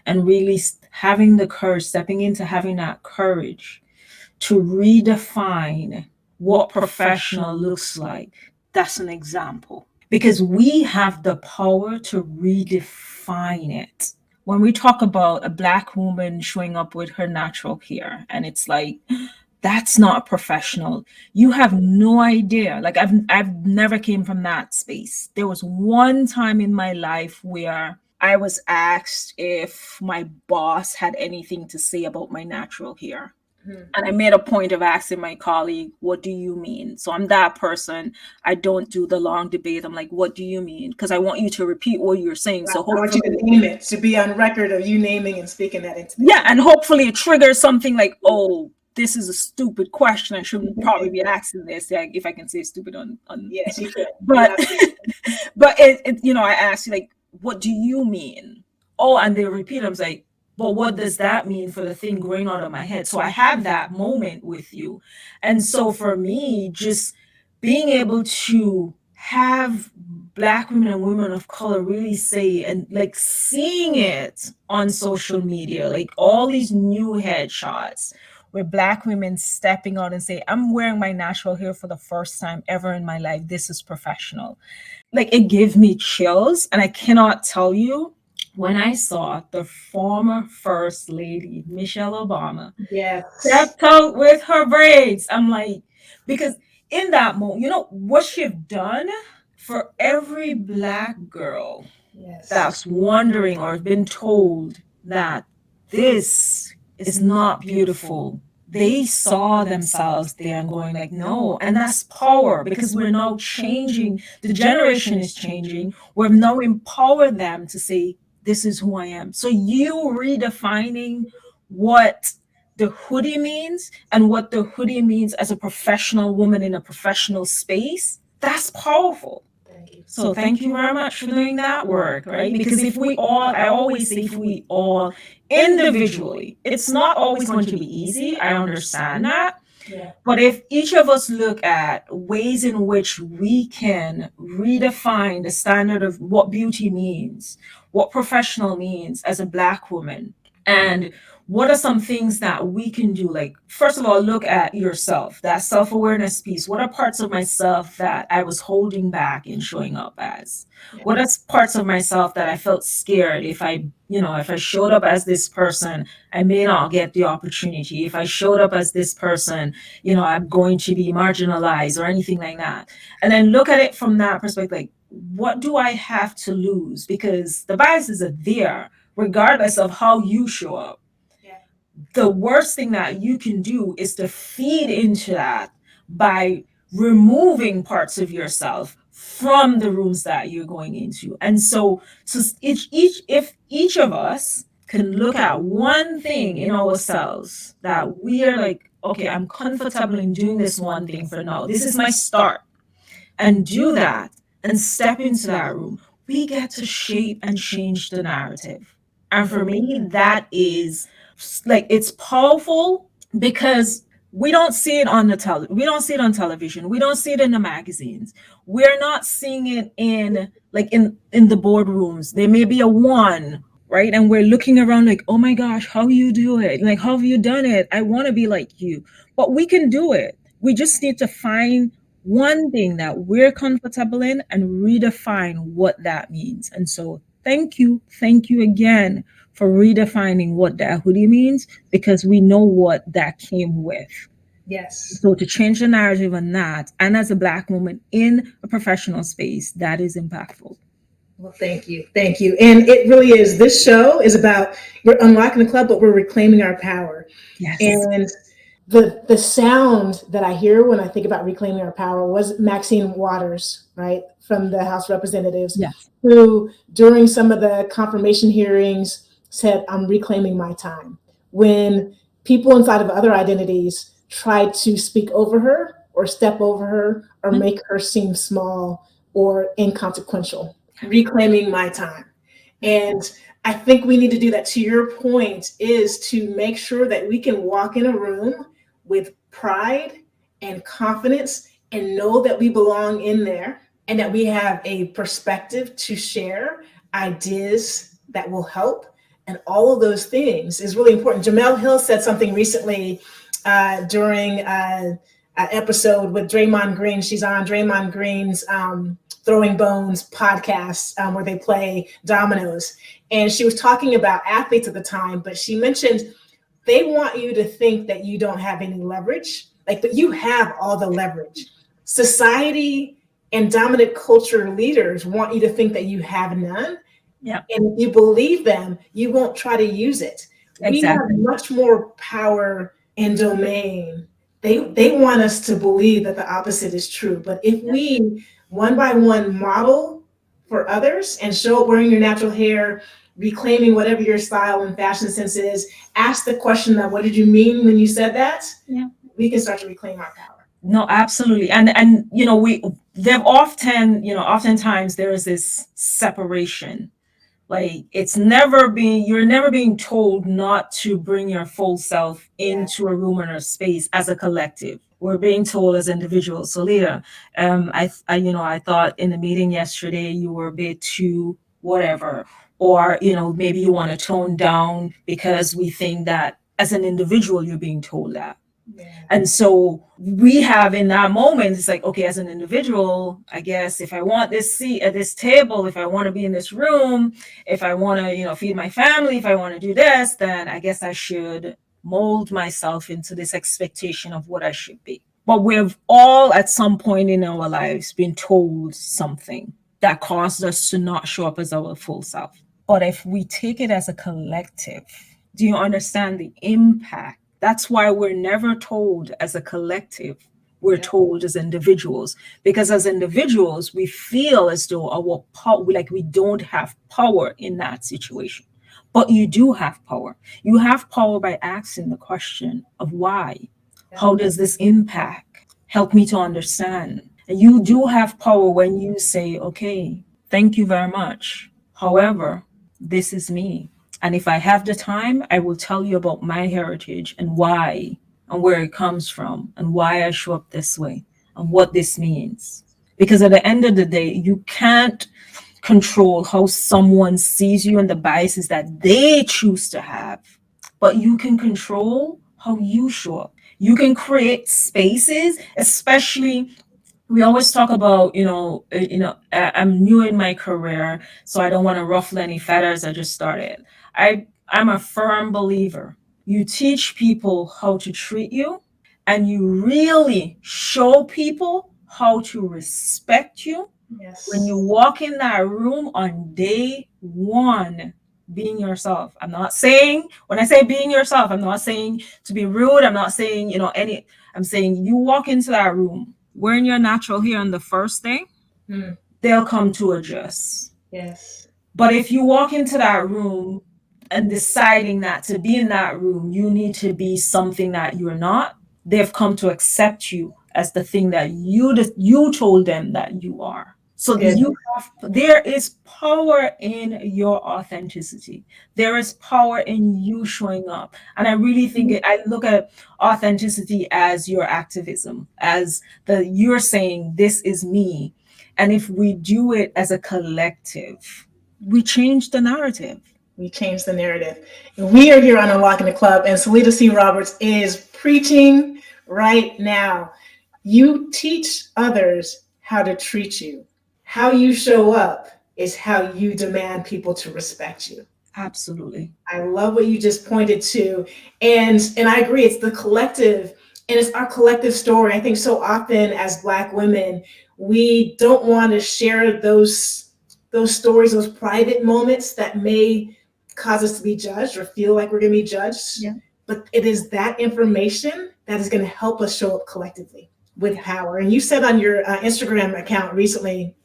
and really having the courage, stepping into having that courage to redefine what professional looks like. That's an example, because we have the power to redefine it. When we talk about a Black woman showing up with her natural hair, and it's like, that's not professional. You have no idea. Like I've never came from that space. There was one time in my life where I was asked if my boss had anything to say about my natural hair. And I made a point of asking my colleague, what do you mean? So I'm that person. I don't do the long debate. I'm like, what do you mean? Because I want you to repeat what you're saying. Right. So I want you to name it, to be on record of you naming and speaking that into. Yeah, and hopefully it triggers something like, oh, this is a stupid question. I shouldn't probably be asking this. Yeah, if I can say stupid on yes, you could. But but it I asked you, like, what do you mean? Oh, and they repeat. I was like, but what does that mean for the thing growing out of my head? So I had that moment with you. And so for me, just being able to have Black women and women of color really say, and like seeing it on social media, like all these new headshots with Black women stepping out and say, I'm wearing my natural hair for the first time ever in my life. This is professional. Like, it gave me chills. And I cannot tell you, when I saw the former First Lady, Michelle Obama, Yes. stepped out with her braids, I'm like, because in that moment, what she's done for every Black girl Yes. that's wondering or been told that this is not beautiful. They saw themselves there and going like, no. And that's power, because we're now changing. The generation is changing. We've now empowered them to say, this is who I am. So you redefining what the hoodie means and what the hoodie means as a professional woman in a professional space, that's powerful. Thank you. So thank you very much for doing that work, right? Because if we all, I always say, if we all individually, it's not always going to be easy. I understand that. Yeah. But if each of us look at ways in which we can redefine the standard of what beauty means, what professional means as a Black woman, and what are some things that we can do? Like, first of all, look at yourself, that self-awareness piece. What are parts of myself that I was holding back in showing up as? What are parts of myself that I felt scared if I showed up as this person, I may not get the opportunity. If I showed up as this person, I'm going to be marginalized or anything like that. And then look at it from that perspective, like, what do I have to lose? Because the biases are there, regardless of how you show up. Yeah. The worst thing that you can do is to feed into that by removing parts of yourself from the rooms that you're going into. And so if each of us can look at one thing in ourselves that we are like, okay, I'm comfortable in doing this one thing for now. This is my start. And do that and step into that room. We get to shape and change the narrative. And for me, that is like, it's powerful because we don't see it on we don't see it on television. We don't see it in the magazines. We're not seeing it in the boardrooms. There may be a one, right? And we're looking around like, oh my gosh, how you do it? Like, how have you done it? I want to be like you. But we can do it. We just need to find one thing that we're comfortable in and redefine what that means. And so thank you again for redefining what that hoodie means, because we know what that came with. Yes. So to change the narrative on that, and as a Black woman in a professional space, that is impactful. Well, thank you. Thank you. And it really is. This show is about, we're unlocking the club, but we're reclaiming our power. Yes. And the sound that I hear when I think about reclaiming our power was Maxine Waters, right, from the House of Representatives, Yes. who during some of the confirmation hearings said, I'm reclaiming my time. When people inside of other identities tried to speak over her or step over her or make her seem small or inconsequential, reclaiming my time. And I think we need to do that. To your point, is to make sure that we can walk in a room with pride and confidence and know that we belong in there and that we have a perspective to share ideas that will help. And all of those things is really important. Jamel Hill said something recently during an episode with Draymond Green. She's on Draymond Green's Throwing Bones podcast where they play dominoes. And she was talking about athletes at the time, but she mentioned they want you to think that you don't have any leverage, but you have all the leverage. Society and dominant culture leaders want you to think that you have none. Yeah. And if you believe them, you won't try to use it. Exactly. We have much more power and domain. They want us to believe that the opposite is true. But if we one by one model for others and show up wearing your natural hair, reclaiming whatever your style and fashion sense is, ask the question of what did you mean when you said that? Yeah. We can start to reclaim our power. No, absolutely. And oftentimes there is this separation. Like, you're never being told not to bring your full self into a room or a space as a collective. We're being told as individuals. So Leah, I thought in the meeting yesterday you were a bit too whatever, or maybe you want to tone down because we think that as an individual, you're being told that. Yeah. And so we have in that moment, it's like, okay, as an individual, I guess if I want this seat at this table, if I want to be in this room, if I want to, feed my family, if I want to do this, then I guess I should mold myself into this expectation of what I should be. But we've all at some point in our lives been told something that caused us to not show up as our full self. But if we take it as a collective, do you understand the impact? That's why we're never told as a collective. We're told as individuals, because as individuals, we feel as though our power, like we don't have power in that situation. But you do have power. You have power by asking the question of why. How does this impact? Help me to understand. And you do have power when you say, okay, thank you very much. However, this is me. And if I have the time, I will tell you about my heritage and why and where it comes from and why I show up this way and what this means. Because at the end of the day, you can't control how someone sees you and the biases that they choose to have, but you can control how you show up. You can create spaces, especially we always talk about, I'm new in my career, so I don't want to ruffle any feathers. I just started. I'm a firm believer. You teach people how to treat you, and you really show people how to respect you Yes. when you walk in that room on day one, being yourself. I'm not saying, when I say being yourself, I'm not saying to be rude. I'm not saying, I'm saying you walk into that room wearing your natural hair on the first day, they'll come to adjust. Yes. But if you walk into that room and deciding that to be in that room, you need to be something that you're not, they've come to accept you as the thing that you told them that you are. So there is power in your authenticity. There is power in you showing up. And I really think I look at authenticity as your activism, as you're saying, this is me. And if we do it as a collective, we change the narrative. We change the narrative. And we are here on Unlocking the Club, and Solita C. Roberts is preaching right now. You teach others how to treat you. How you show up is how you demand people to respect you. Absolutely. I love what you just pointed to. And I agree, it's the collective, and it's our collective story. I think so often as Black women, we don't want to share those stories, those private moments that may cause us to be judged or feel like we're going to be judged. Yeah. But it is that information that is going to help us show up collectively with power. And you said on your Instagram account recently,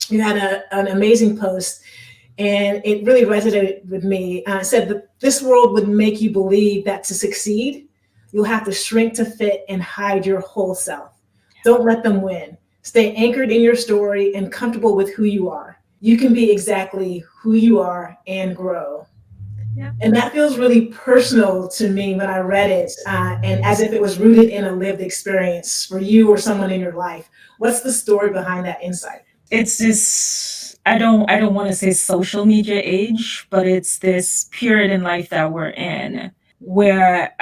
you had an amazing post, and it really resonated with me. It said that this world would make you believe that to succeed, you'll have to shrink to fit and hide your whole self. Don't let them win. Stay anchored in your story and comfortable with who you are. You can be exactly who you are and grow. Yeah. And that feels really personal to me when I read it, and as if it was rooted in a lived experience for you or someone in your life. What's the story behind that insight? It's this, I don't want to say social media age, but it's this period in life that we're in where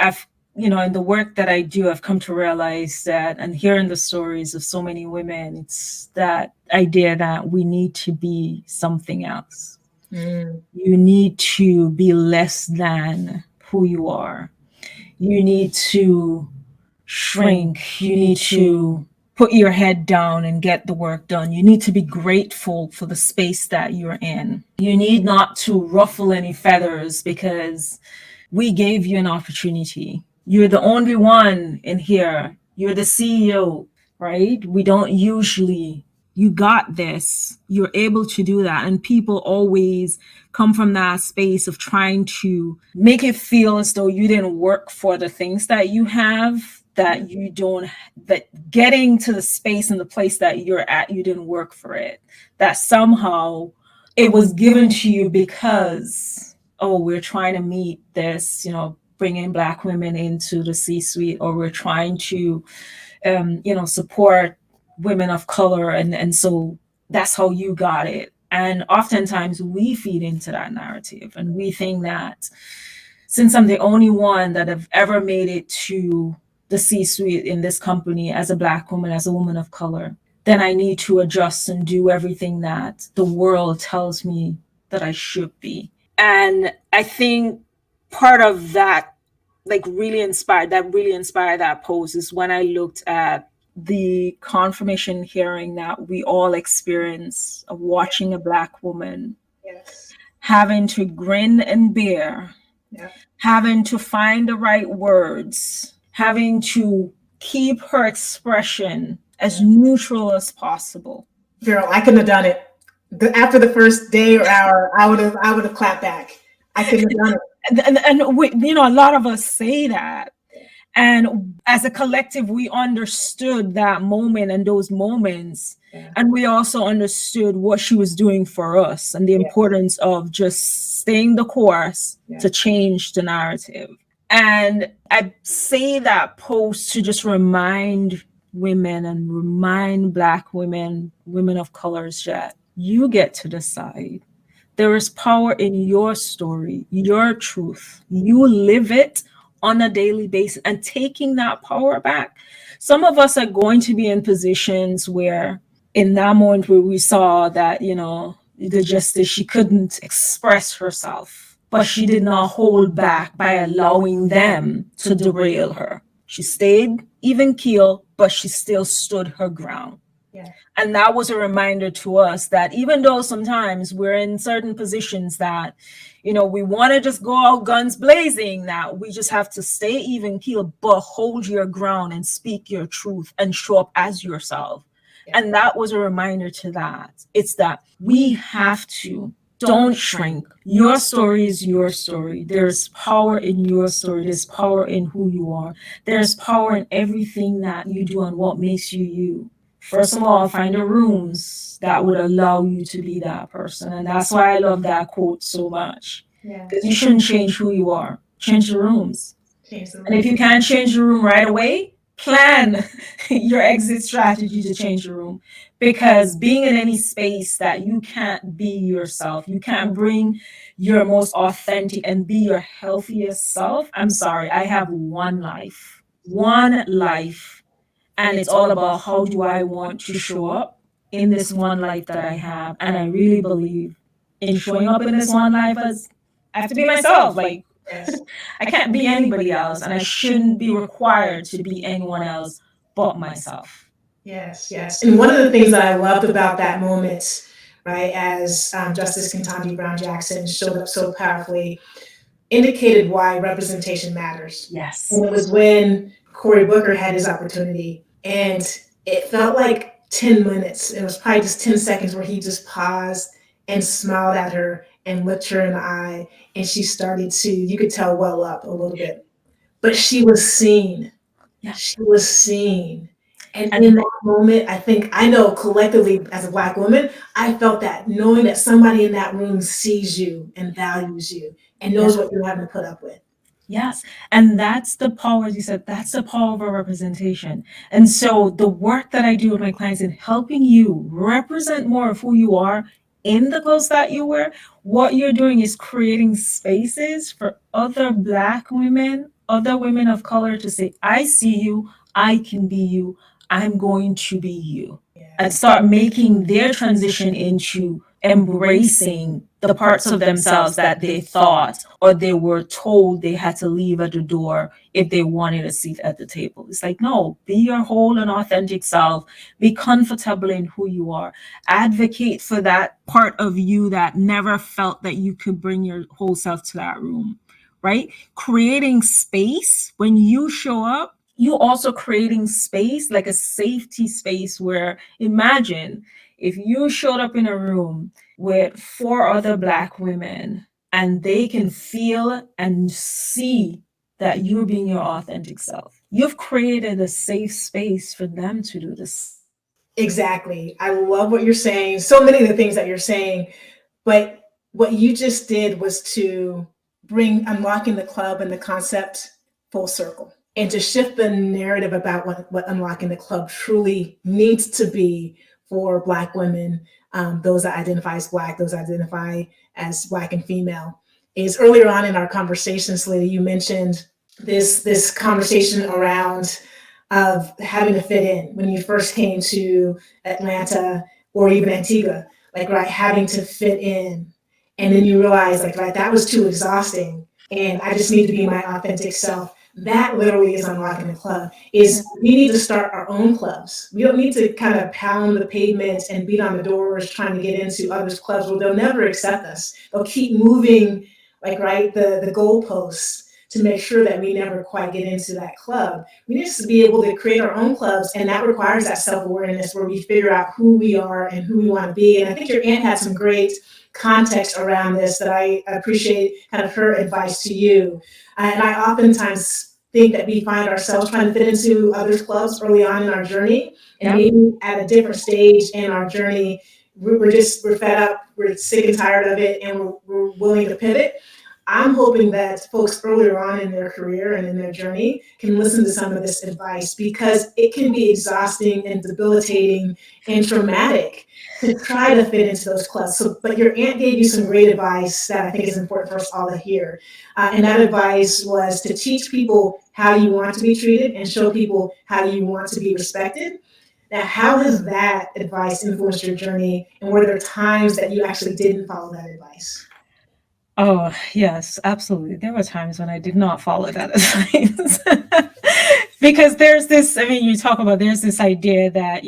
in the work that I do, I've come to realize that, and hearing the stories of so many women, it's that idea that we need to be something else. You need to be less than who you are. You need to shrink. You need to put your head down and get the work done. You need to be grateful for the space that you're in. You need not to ruffle any feathers because we gave you an opportunity. You're the only one in here. You're the CEO, right? We don't usually, you got this. You're able to do that. And people always come from that space of trying to make it feel as though you didn't work for the things that you have, that you don't, that getting to the space and the place that you're at, you didn't work for it, that somehow it was given to you because, oh, we're trying to meet this, bringing Black women into the C-suite, or we're trying to, support women of color. And so that's how you got it. And oftentimes we feed into that narrative and we think that since I'm the only one that have ever made it to the C-suite in this company as a Black woman, as a woman of color, then I need to adjust and do everything that the world tells me that I should be. And I think part of that, like really inspired that post is when I looked at the confirmation hearing that we all experience of watching a Black woman Yes. having to grin and bear, Yeah. having to find the right words, having to keep her expression as neutral as possible. Girl, I couldn't have done it. After the first day or hour, I would have clapped back. I couldn't have done it. And we, you know, a lot of us say that. And as a collective, we understood that moment and those moments. Yeah. And we also understood what she was doing for us and the importance of just staying the course to change the narrative. And I say that post to just remind women and remind Black women, women of colors, that you get to decide. There is power in your story, your truth. You live it on a daily basis and taking that power back. Some of us are going to be in positions where, in that moment where we saw that, you know, the justice, she couldn't express herself, but she did not hold back by allowing them to derail her. She stayed even keel, but she still stood her ground. Yeah. And that was a reminder to us that even though sometimes we're in certain positions that, you know, we want to just go out guns blazing, that we just have to stay even keel, but hold your ground and speak your truth and show up as yourself. Yeah. And that was a reminder to that. It's that we have to. Don't shrink. Your story is your story. There's power in your story. There's power in who you are. There's power in everything that you do and what makes you you. First of all, find the rooms that would allow you to be that person. And that's why I love that quote so much. Because you shouldn't change who you are. Change the rooms. And if you can't change the room right away, plan your exit strategy to change the room. Because being in any space that you can't be yourself, you can't bring your most authentic and be your healthiest self. I'm sorry, I have one life. And it's all about how do I want to show up in this one life that I have. And I really believe in showing up in this one life as I have to be myself. Like, I can't be anybody else, and I shouldn't be required to be anyone else but myself. Yes, yes. And one of the things that I loved about that moment, right, as Justice Ketanji Brown Jackson showed up so powerfully, indicated why representation matters. Yes. And it was when Cory Booker had his opportunity, and it felt like 10 minutes. It was probably just 10 seconds where he just paused and smiled at her and looked her in the eye, and she started to, you could tell, well up a little bit. But she was seen. Yeah. She was seen. And in that moment, I think, I know collectively as a Black woman, I felt that, knowing that somebody in that room sees you and values you and knows what you're having to put up with. Yes. And that's the power, as you said, that's the power of our representation. And so the work that I do with my clients in helping you represent more of who you are in the clothes that you wear, what you're doing is creating spaces for other Black women, other women of color to say, I see you, I can be you, I'm going to be you. And start making their transition into embracing the parts of themselves that they thought or they were told they had to leave at the door if they wanted a seat at the table. It's like, no, be your whole and authentic self. Be comfortable in who you are. Advocate for that part of you that never felt that you could bring your whole self to that room, right? Creating space when you show up. You also creating space, like a safety space where, imagine if you showed up in a room with 4 other Black women and they can feel and see that you're being your authentic self. You've created a safe space for them to do this. Exactly. I love what you're saying. So many of the things that you're saying, but what you just did was to bring Unlocking the Club and the concept full circle, and to shift the narrative about what Unlocking the Club truly needs to be for Black women, those that identify as Black, those that identify as Black and female. is earlier on in our conversation, Solita, you mentioned this conversation around of having to fit in when you first came to Atlanta or even Antigua, like right, having to fit in. And then you realize like right, that was too exhausting and I just need to be my authentic self. That literally is unlocking the club. Yeah. Is we need to start our own clubs. We don't need to kind of pound the pavement and beat on the doors trying to get into others' clubs where they'll never accept us. They'll keep moving like right the goalposts to make sure that we never quite get into that club. We need to be able to create our own clubs, and that requires that self-awareness where we figure out who we are and who we want to be. And I think your aunt had some great context around this that I appreciate kind of her advice to you. And I oftentimes think that we find ourselves trying to fit into others' clubs early on in our journey, and Yep. maybe at a different stage in our journey, we're fed up, we're sick and tired of it, and we're willing to pivot. I'm hoping that folks earlier on in their career and in their journey can listen to some of this advice because it can be exhausting and debilitating and traumatic to try to fit into those clubs. So, but your aunt gave you some great advice that I think is important for us all to hear. And that advice was to teach people how you want to be treated and show people how you want to be respected. Now, how has that advice influenced your journey? And were there times that you actually didn't follow that advice? Oh, yes, absolutely. There were times when I did not follow that advice. Because there's this, I mean, you talk about there's this idea that,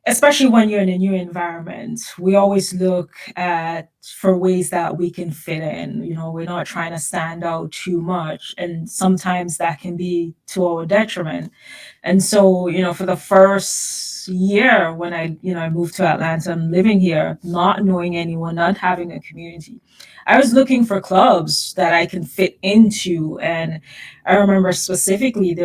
especially when you're in a new environment, we always look at for ways that we can fit in. We're not trying to stand out too much. And sometimes that can be to our detriment. And so, for the first year when I moved to Atlanta and living here, not knowing anyone, not having a community, I was looking for clubs that I can fit into. And I remember specifically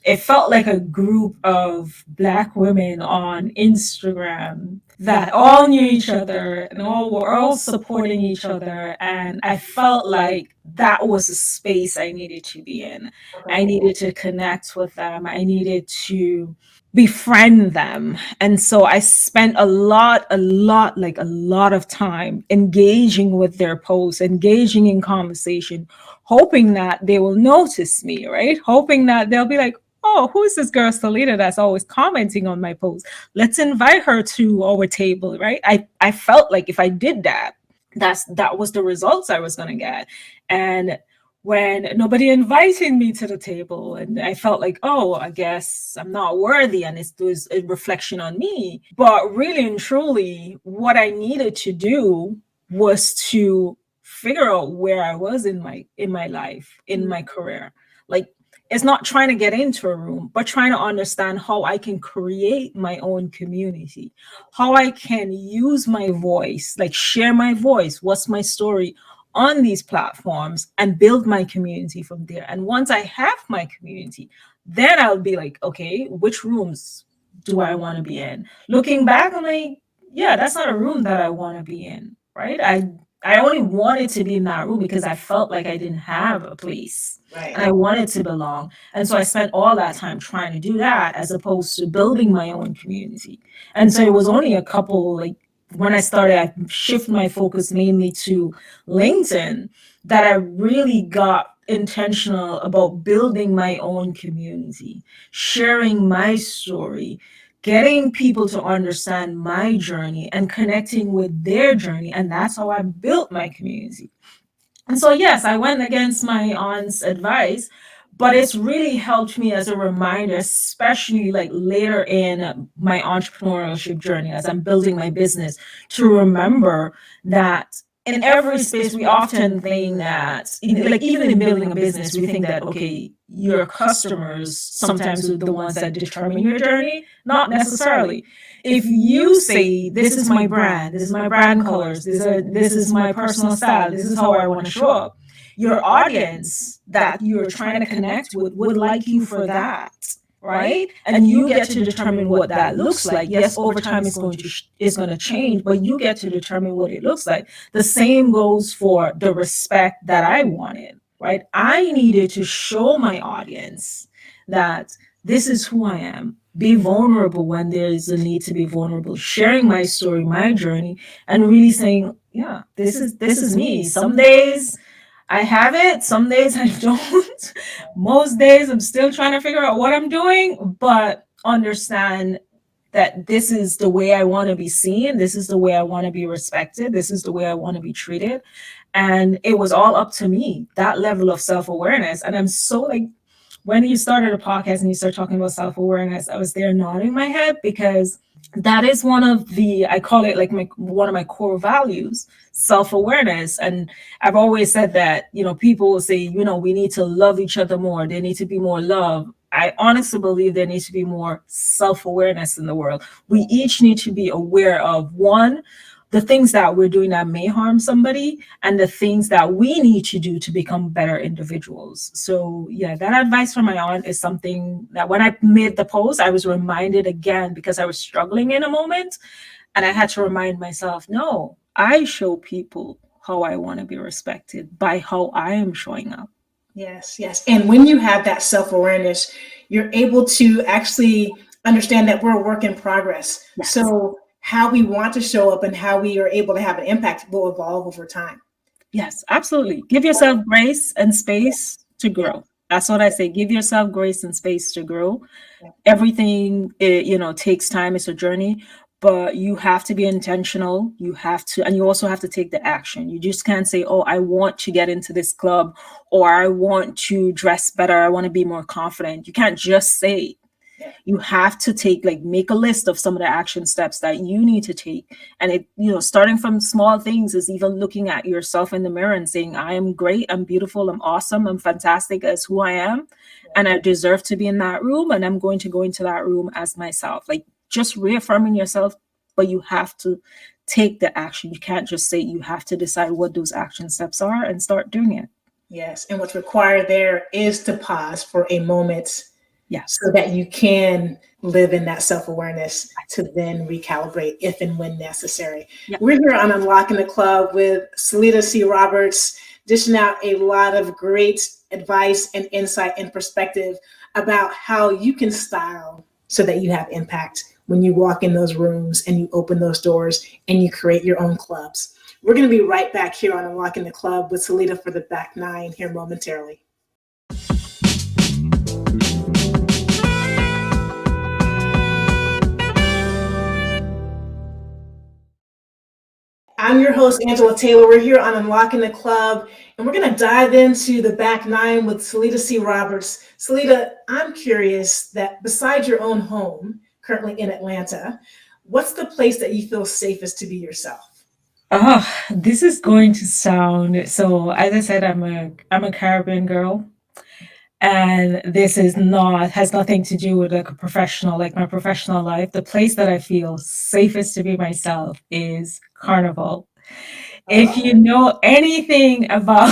it felt like a group of Black women on Instagram that all knew each other and all were all supporting each other. And I felt like that was a space I needed to be in. I needed to connect with them. I needed to befriend them. And so I spent like a lot of time engaging with their posts, engaging in conversation, hoping that they will notice me, right? Hoping that they'll be like, oh, who is this girl Solita that's always commenting on my posts? Let's invite her to our table, right? I felt like if I did that, that was the results I was going to get. And when nobody invited me to the table and I felt like, oh, I guess I'm not worthy and it was a reflection on me. But really and truly, what I needed to do was to figure out where I was in my life, in my career. Like, it's not trying to get into a room, but trying to understand how I can create my own community, how I can use my voice, like share my voice, what's my story on these platforms, and build my community from there. And once I have my community, then I'll be like, okay, which rooms do I want to be in? Looking back, I'm like, yeah, that's not a room that I want to be in, right? I only wanted to be in that room because I felt like I didn't have a place and I wanted to belong. And so I spent all that time trying to do that as opposed to building my own community. And so it was only a couple, like when I started, I shifted my focus mainly to LinkedIn, that I really got intentional about building my own community, sharing my story, getting people to understand my journey and connecting with their journey. And that's how I built my community. And so, yes, I went against my aunt's advice, but it's really helped me as a reminder, especially like later in my entrepreneurship journey as I'm building my business, to remember that in every space we often think that, like even in building a business, we think that, okay, your customers sometimes are the ones that determine your journey. Not necessarily. If you say, this is my brand, this is my brand colors, this is my personal style, this is how I want to show up, your audience that you're trying to connect with would like you for that, right? And you get to determine what that looks like. Yes, over time it's going to change, but you get to determine what it looks like. The same goes for the respect that I wanted, right? I needed to show my audience that this is who I am. Be vulnerable when there is a need to be vulnerable, sharing my story, my journey, and really saying, yeah, this is me. Some days I have it, some days I don't. Most days I'm still trying to figure out what I'm doing, but understand that this is the way I want to be seen. This is the way I want to be respected. This is the way I want to be treated. And it was all up to me, that level of self-awareness. And I'm so like, when you started a podcast and you start talking about self-awareness, I was there nodding my head, because that is one of the, I call it like one of my core values, self-awareness. And I've always said that, people will say, we need to love each other more. There need to be more love. I honestly believe there needs to be more self-awareness in the world. We each need to be aware of, one, the things that we're doing that may harm somebody, and the things that we need to do to become better individuals. So yeah, that advice from my aunt is something that when I made the post, I was reminded again, because I was struggling in a moment, and I had to remind myself, no, I show people how I want to be respected by how I am showing up. Yes, yes. And when you have that self-awareness, you're able to actually understand that we're a work in progress. Yes. So how we want to show up and how we are able to have an impact will evolve over time. Yes, absolutely. Give yourself grace and space to grow. Yeah. That's what I say. Give yourself grace and space to grow. Yeah. Everything, takes time. It's a journey, but you have to be intentional. You have to, and you also have to take the action. You just can't say, oh, I want to get into this club, or I want to dress better. I want to be more confident. You can't just say. Yeah. You have to make a list of some of the action steps that you need to take. And it, starting from small things is even looking at yourself in the mirror and saying, I am great, I'm beautiful, I'm awesome, I'm fantastic as who I am. Yeah. And I deserve to be in that room, and I'm going to go into that room as myself. Like, just reaffirming yourself, but you have to take the action. You can't just say, you have to decide what those action steps are and start doing it. Yes. And what's required there is to pause for a moment. Yes. So that you can live in that self-awareness to then recalibrate if and when necessary. Yep. We're here on Unlocking the Club with Solita C. Roberts, dishing out a lot of great advice and insight and perspective about how you can style so that you have impact when you walk in those rooms and you open those doors and you create your own clubs. We're going to be right back here on Unlocking the Club with Solita for the back nine here momentarily. I'm your host, Angela Taylor. We're here on Unlocking the Club, and we're going to dive into the back nine with Solita C. Roberts. Solita, I'm curious that besides your own home, currently in Atlanta, what's the place that you feel safest to be yourself? Oh, this is going to sound, so as I said, I'm a Caribbean girl. And this has nothing to do with like my professional life. The place that I feel safest to be myself is Carnival. If you know anything about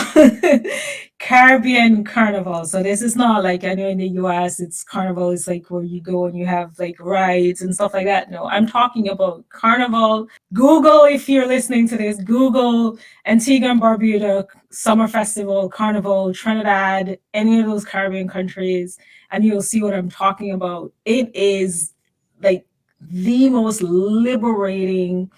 Caribbean Carnival, so this is not like, I know in the US, it's Carnival is like where you go and you have like rides and stuff like that. No, I'm talking about Carnival. Google, if you're listening to this, Google Antigua and Barbuda Summer Festival, Carnival, Trinidad, any of those Caribbean countries, and you'll see what I'm talking about. It is like the most liberating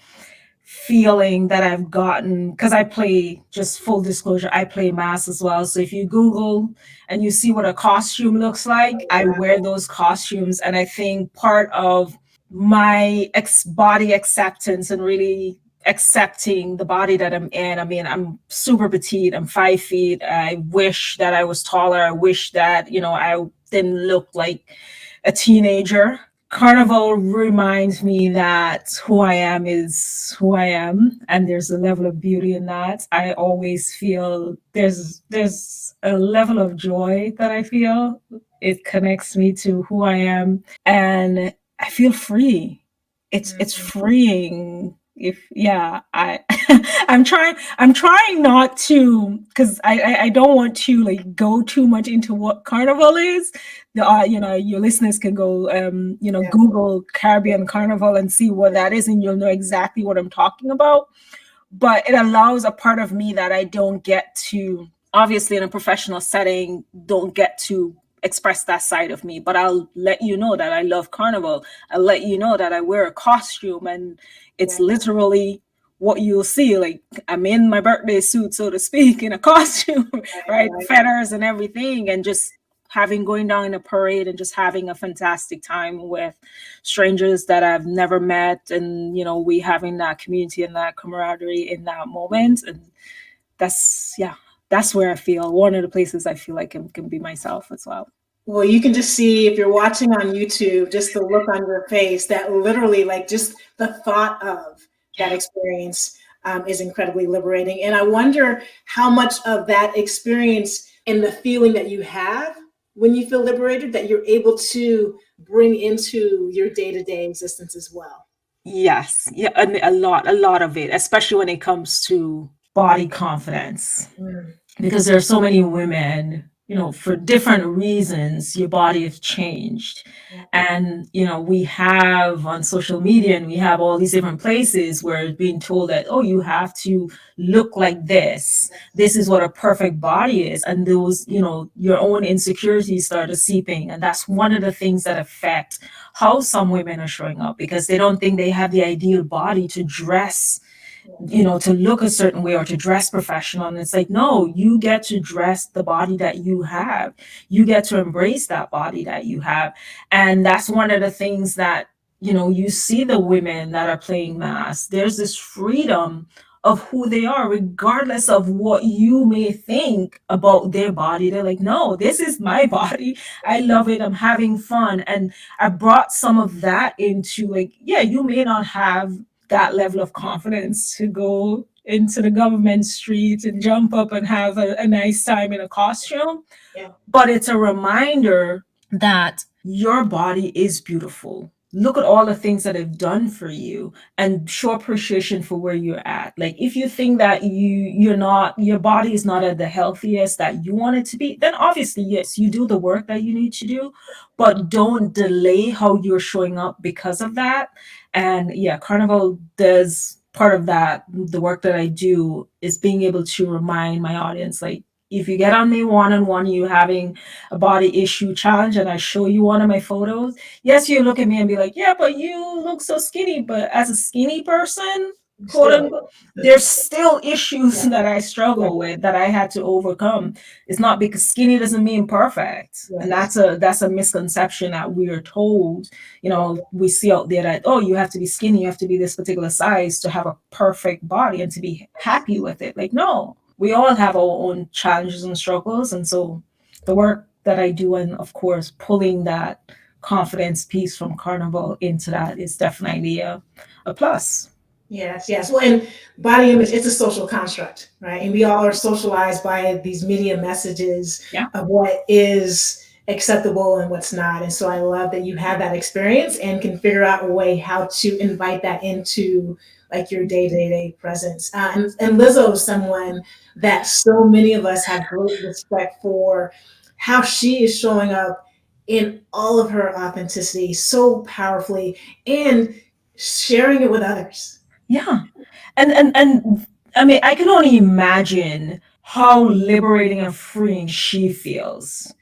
feeling that I've gotten, because I play, just full disclosure, I play mass as well. So if you Google and you see what a costume looks like, I wear those costumes. And I think part of my body acceptance and really accepting the body that I'm in. I mean, I'm super petite. I'm 5 feet. I wish that I was taller. I wish that, I didn't look like a teenager. Carnival reminds me that who I am is who I am, and there's a level of beauty in that. I always feel there's a level of joy that I feel. It connects me to who I am, and I feel free. It's freeing. I'm trying not to, because I don't want to like go too much into what Carnival is. Your listeners can go Google Caribbean Carnival and see what that is, and you'll know exactly what I'm talking about. But it allows a part of me that I don't get to, obviously in a professional setting, don't get to express that side of me. But I'll let you know that I love Carnival. I'll let you know that I wear a costume, and it's literally what you'll see. Like, I'm in my birthday suit, so to speak, in a costume, right? Right. Feathers and everything, and just going down in a parade and just having a fantastic time with strangers that I've never met, and we having that community and that camaraderie in that moment. And that's yeah, that's where I feel one of the places I feel like I can be myself as well. Well, you can just see if you're watching on YouTube, just the look on your face that literally, like, just the thought of that experience is incredibly liberating. And I wonder how much of that experience and the feeling that you have when you feel liberated that you're able to bring into your day-to-day existence as well. Yes, yeah, and a lot of it, especially when it comes to body confidence, Mm. because there are so many women, for different reasons, your body has changed. Yeah. And, we have on social media and we have all these different places where it's being told that, oh, you have to look like this. This is what a perfect body is. And those, your own insecurities started seeping. And that's one of the things that affect how some women are showing up, because they don't think they have the ideal body to dress, to look a certain way or to dress professional. And it's like, no, you get to dress the body that you have. You get to embrace that body that you have. And that's one of the things that, you see the women that are playing mass. There's this freedom of who they are, regardless of what you may think about their body. They're like, no, this is my body. I love it. I'm having fun. And I brought some of that into, like, yeah, you may not have that level of confidence to go into the government street and jump up and have a nice time in a costume. Yeah. But it's a reminder that your body is beautiful. Look at all the things that I've done for you and show appreciation for where you're at. Like, if you think that your body is not at the healthiest that you want it to be, then obviously, yes, you do the work that you need to do, but don't delay how you're showing up because of that. And yeah, Carnival does part of that. The work that I do is being able to remind my audience, like, if you get on me one-on-one, you having a body issue challenge, and I show you one of my photos, yes, you look at me and be like, yeah, but you look so skinny. But as a skinny person, quote unquote, there's still issues that I struggle with, that I had to overcome. It's not because skinny doesn't mean perfect. And that's a misconception that we are told. We see out there that, oh, you have to be skinny, you have to be this particular size to have a perfect body and to be happy with it. Like, no, we all have our own challenges and struggles. And so the work that I do, and of course, pulling that confidence piece from Carnival into that, is definitely a plus. Yes, yes. Well, and body image, it's a social construct, right? And we all are socialized by these media messages of what is acceptable and what's not. And so I love that you have that experience and can figure out a way how to invite that into, like, your day-to-day presence. And Lizzo is someone that so many of us have great respect for, how she is showing up in all of her authenticity so powerfully and sharing it with others. Yeah. And I mean, I can only imagine how liberating and freeing she feels.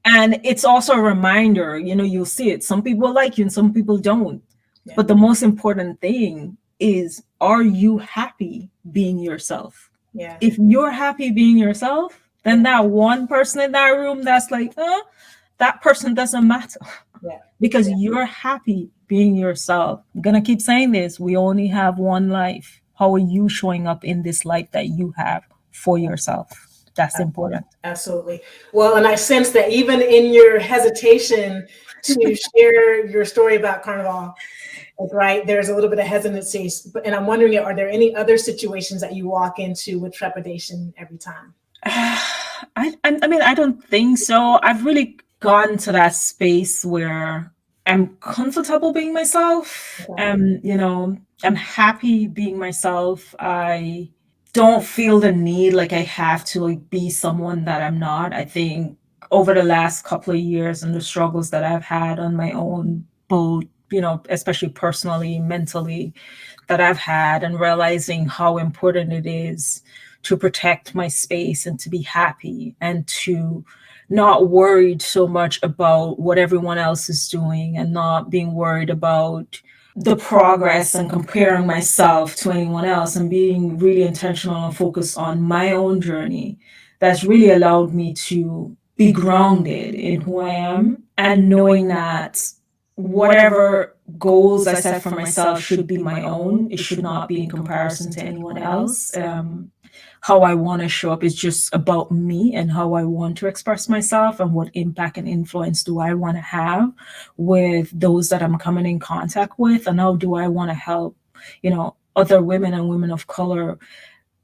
And it's also a reminder, you'll see it. Some people like you and some people don't. Yeah. But the most important thing is, are you happy being yourself? Yeah. If you're happy being yourself, then that one person in that room that's like, that person doesn't matter. Yeah. Because you're happy being yourself. I'm gonna keep saying this. We only have one life. How are you showing up in this life that you have for yourself? That's important. Absolutely. Well, and I sense that even in your hesitation to share your story about Carnival, right, there's a little bit of hesitancy. And I'm wondering, are there any other situations that you walk into with trepidation every time? I mean, I don't think so. I've really gone to that space where I'm comfortable being myself. I'm happy being myself. I don't feel the need like I have to, like, be someone that I'm not. I think over the last couple of years and the struggles that I've had on my own, both, especially personally, mentally, that I've had, and realizing how important it is to protect my space and to be happy and to not worried so much about what everyone else is doing, and not being worried about the progress and comparing myself to anyone else, and being really intentional and focused on my own journey, that's really allowed me to be grounded in who I am, and knowing that whatever goals I set for myself should be my own. It should not be in comparison to anyone else. How I want to show up is just about me and how I want to express myself, and what impact and influence do I want to have with those that I'm coming in contact with, and how do I want to help, other women and women of color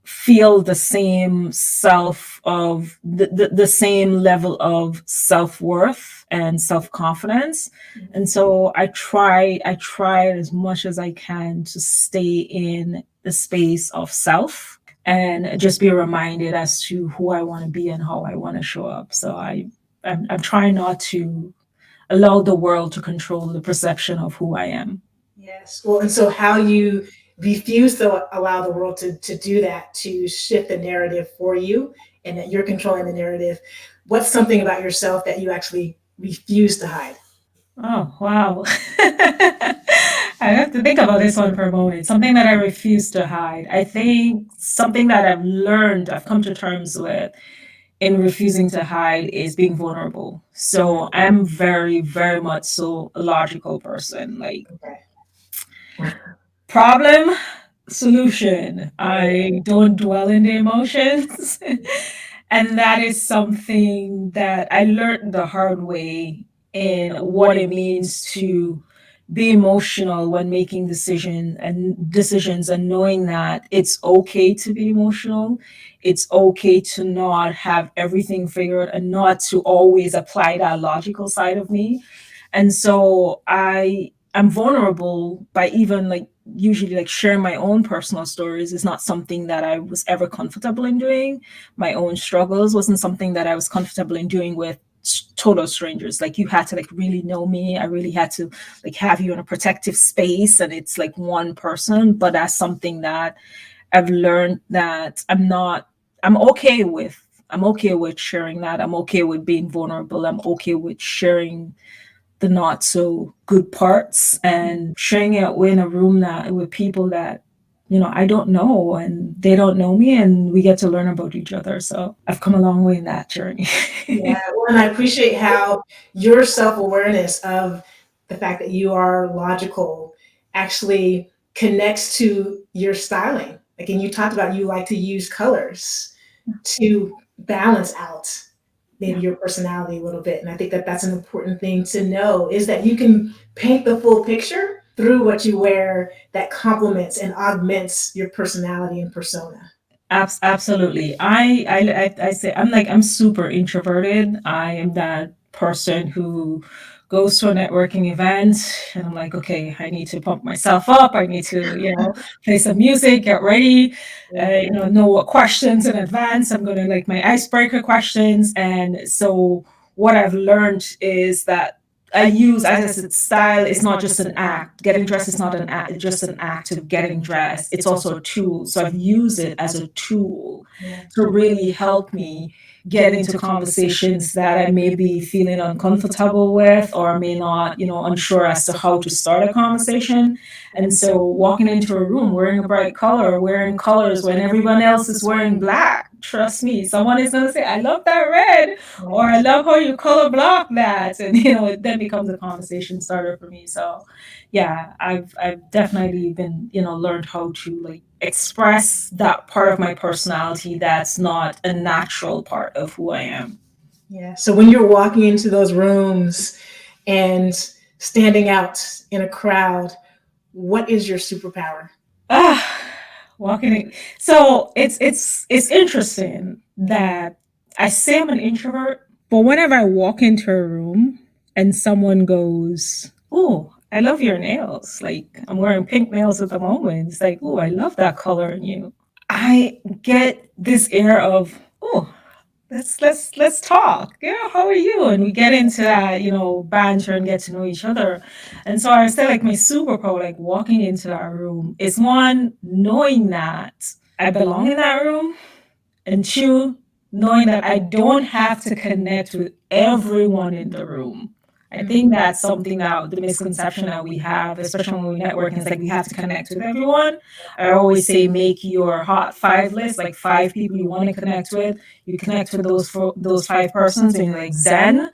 feel the same the same level of self-worth and self-confidence. And so I try as much as I can to stay in the space of self, and just be reminded as to who I want to be and how I want to show up. So I'm trying not to allow the world to control the perception of who I am. Yes. Well, and so how you refuse to allow the world to do that, to shift the narrative for you, and that you're controlling the narrative. What's something about yourself that you actually refuse to hide? Oh, wow. I have to think about this one for a moment. Something that I refuse to hide. I think something that I've come to terms with in refusing to hide is being vulnerable. So I'm very, very much so a logical person. Like, Okay. problem, solution. I don't dwell in the emotions. And that is something that I learned the hard way, in what it means to be emotional when making decisions, and knowing that it's okay to be emotional. It's okay to not have everything figured, and not to always apply that logical side of me. And so I'm vulnerable by even like usually like sharing my own personal stories is not something that I was ever comfortable in doing. My own struggles wasn't something that I was comfortable in doing with total strangers. Like, you had to like really know me. I really had to like have you in a protective space, and it's like one person. But that's something that I've learned that I'm okay with sharing that. I'm okay with being vulnerable. I'm okay with sharing the not so good parts, and sharing it in a room that with people that I don't know, and they don't know me, and we get to learn about each other. So I've come a long way in that journey. Yeah, well, and I appreciate how your self-awareness of the fact that you are logical actually connects to your styling. Like, and you talked about you like to use colors to balance out maybe Yeah. your personality a little bit. And I think that that's an important thing to know, is that you can paint the full picture through what you wear that complements and augments your personality and persona. Absolutely. I say I'm super introverted. I am that person who goes to a networking event, and I'm like, okay, I need to pump myself up. I need to, play some music, get ready, know what questions in advance. I'm gonna like my icebreaker questions. And so what I've learned is that I use, as I said, style is not just an act. Getting dressed is not an act, just an act of getting dressed. It's also a tool. So I've used it as a tool Yeah. to really help me get into conversations that I may be feeling uncomfortable with, or may not, unsure as to how to start a conversation. And so walking into a room wearing a bright color, wearing colors when everyone else is wearing black, trust me, someone is going to say, I love that red, or I love how you color block that. And, it then becomes a conversation starter for me. So yeah, I've definitely been, learned how to like express that part of my personality that's not a natural part of who I am. Yeah. So when you're walking into those rooms and standing out in a crowd, what is your superpower? Ah, walking in. So it's interesting that I say I'm an introvert, but whenever I walk into a room and someone goes, "Oh, I love your nails," like I'm wearing pink nails at the moment. It's like, "Oh, I love that color in you." I get this air of, "Oh, let's talk. Yeah, how are you?" And we get into that, banter and get to know each other. And so I say like my superpower, like walking into that room, is one, knowing that I belong in that room, and two, knowing that I don't have to connect with everyone in the room. I think that's something that the misconception that we have, especially when we network, is like we have to connect with everyone. I always say make your hot five list, like 5 people you want to connect with. You connect with those 5 persons, and you're like Zen.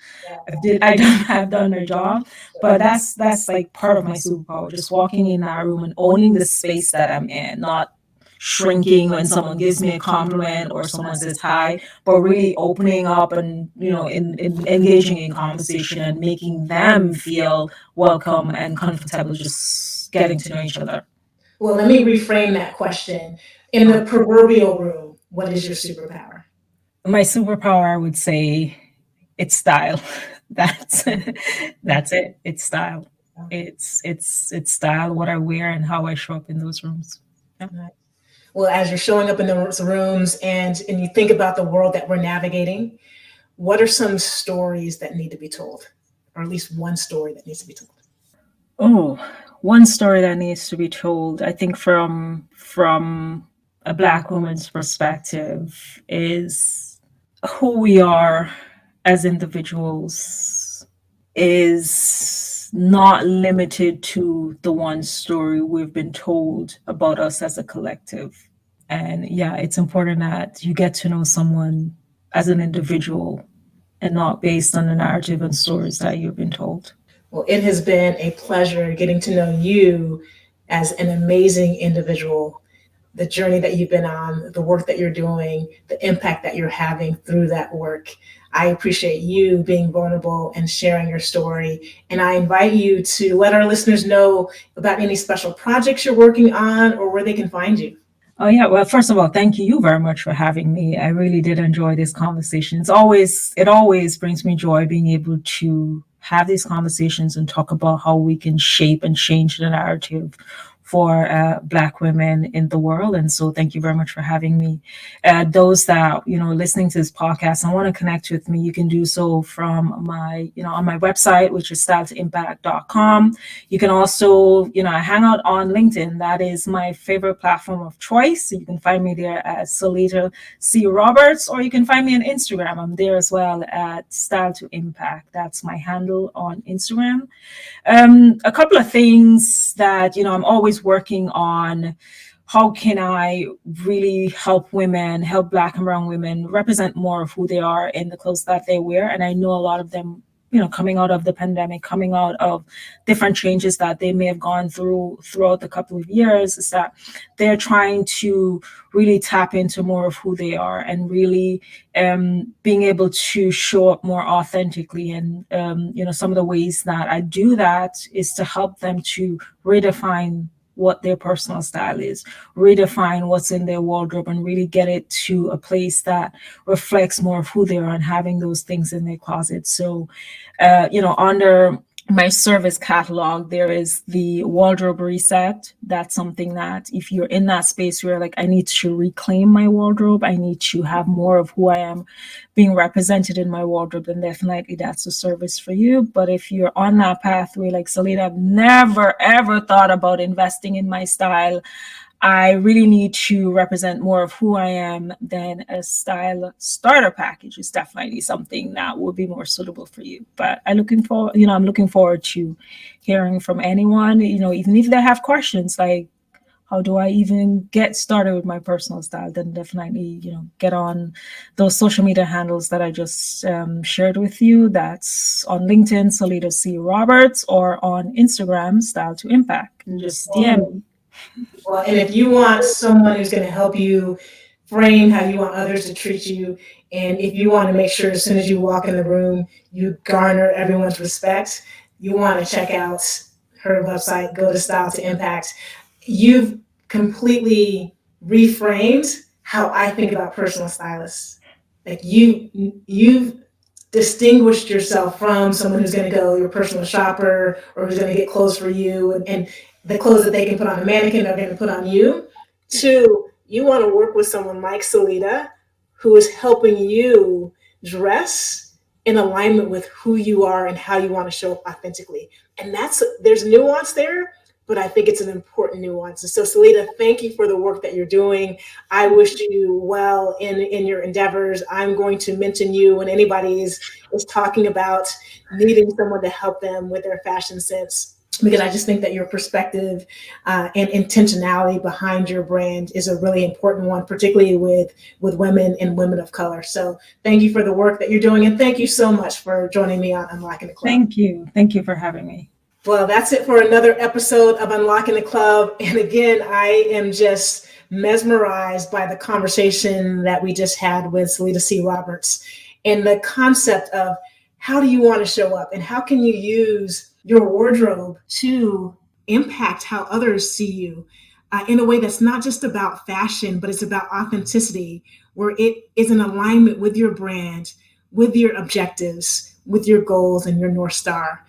I've done their job, but that's like part of my superpower. Just walking in that room and owning the space that I'm in, not shrinking when someone gives me a compliment or someone says hi, but really opening up and in engaging in conversation and making them feel welcome and comfortable, just getting to know each other. Well, let me reframe that question. In the proverbial room, what is your superpower? My superpower, I would say, it's style. That's that's it. It's style. It's style, what I wear and how I show up in those rooms. Yeah. Well, as you're showing up in those rooms and you think about the world that we're navigating, what are some stories that need to be told? Or at least one story that needs to be told? Oh, one story that needs to be told, I think from a Black woman's perspective, is who we are as individuals is not limited to the one story we've been told about us as a collective. And yeah, it's important that you get to know someone as an individual and not based on the narrative and stories that you've been told. Well, it has been a pleasure getting to know you as an amazing individual, the journey that you've been on, the work that you're doing, the impact that you're having through that work. I appreciate you being vulnerable and sharing your story. And I invite you to let our listeners know about any special projects you're working on or where they can find you. Oh yeah, well, first of all, thank you very much for having me. I really did enjoy this conversation. It always brings me joy being able to have these conversations and talk about how we can shape and change the narrative for Black women in the world. And so thank you very much for having me. Those that, listening to this podcast and want to connect with me, you can do so from my, on my website, which is styletaimpact.com. You can also, I hang out on LinkedIn. That is my favorite platform of choice. So you can find me there as Solita C. Roberts, or you can find me on Instagram. I'm there as well at Style to Impact. That's my handle on Instagram. A couple of things that, I'm always working on. How can I really help Black and brown women represent more of who they are in the clothes that they wear? And I know a lot of them, coming out of the pandemic, coming out of different changes that they may have gone throughout the couple of years, is that they're trying to really tap into more of who they are and really being able to show up more authentically. And, some of the ways that I do that is to help them to redefine what their personal style is, redefine what's in their wardrobe, and really get it to a place that reflects more of who they are and having those things in their closet. So, under my service catalog, there is the wardrobe reset. That's something that if you're in that space where like, I need to reclaim my wardrobe, I need to have more of who I am being represented in my wardrobe, then definitely that's a service for you. But if you're on that pathway, like Solita, I've never, ever thought about investing in my style, I really need to represent more of who I am, then a style starter package is definitely something that would be more suitable for you. But I'm looking forward to hearing from anyone, even if they have questions like, how do I even get started with my personal style? Then definitely, get on those social media handles that I just shared with you. That's on LinkedIn, Solita C. Roberts, or on Instagram, Style to Impact, and just DM me. Well, and if you want someone who's going to help you frame how you want others to treat you, and if you want to make sure as soon as you walk in the room, you garner everyone's respect, you want to check out her website, go to Style to Impact. You've completely reframed how I think about personal stylists. Like you've distinguished yourself from someone who's going to go your personal shopper or who's going to get clothes for you and the clothes that they can put on a mannequin are going to put on you, to you want to work with someone like Solita who is helping you dress in alignment with who you are and how you want to show up authentically. And there's nuance there, but I think it's an important nuance. And so, Solita, thank you for the work that you're doing. I wish you well in your endeavors. I'm going to mention you when anybody is talking about needing someone to help them with their fashion sense, because I just think that your perspective and intentionality behind your brand is a really important one, particularly with women and women of color. So thank you for the work that you're doing, and thank you so much for joining me on Unlocking the Club. Thank you. Thank you for having me. Well, that's it for another episode of Unlocking the Club. And again, I am just mesmerized by the conversation that we just had with Solita C. Roberts and the concept of how do you want to show up and how can you use your wardrobe to impact how others see you in a way that's not just about fashion, but it's about authenticity, where it is in alignment with your brand, with your objectives, with your goals and your North Star.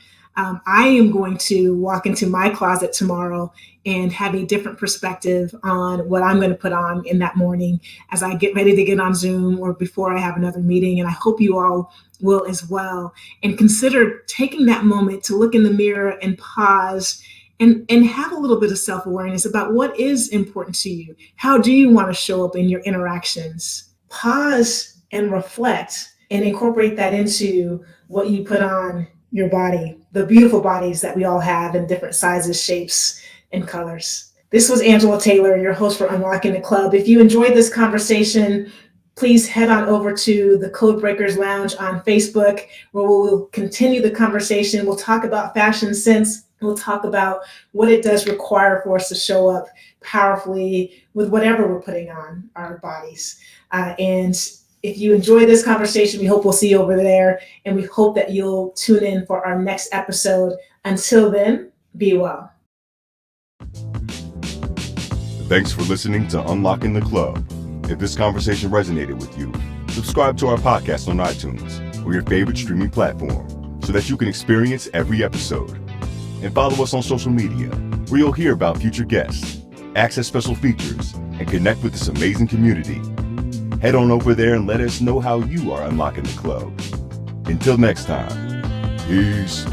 I am going to walk into my closet tomorrow and have a different perspective on what I'm going to put on in that morning as I get ready to get on Zoom or before I have another meeting. And I hope you all will as well. And consider taking that moment to look in the mirror and pause and have a little bit of self-awareness about what is important to you. How do you want to show up in your interactions? Pause and reflect and incorporate that into what you put on your body, the beautiful bodies that we all have in different sizes, shapes, and colors. This was Angela Taylor, your host for Unlocking the Club. If you enjoyed this conversation, please head on over to the Code Breakers Lounge on Facebook, where we'll continue the conversation. We'll talk about fashion sense. We'll talk about what it does require for us to show up powerfully with whatever we're putting on our bodies. And if you enjoy this conversation, we hope we'll see you over there, and we hope that you'll tune in for our next episode. Until then, be well. Thanks for listening to Unlocking the Club. If this conversation resonated with you, subscribe to our podcast on iTunes or your favorite streaming platform so that you can experience every episode. And follow us on social media, where you'll hear about future guests, access special features, and connect with this amazing community. Head on over there and let us know how you are unlocking the club. Until next time, peace.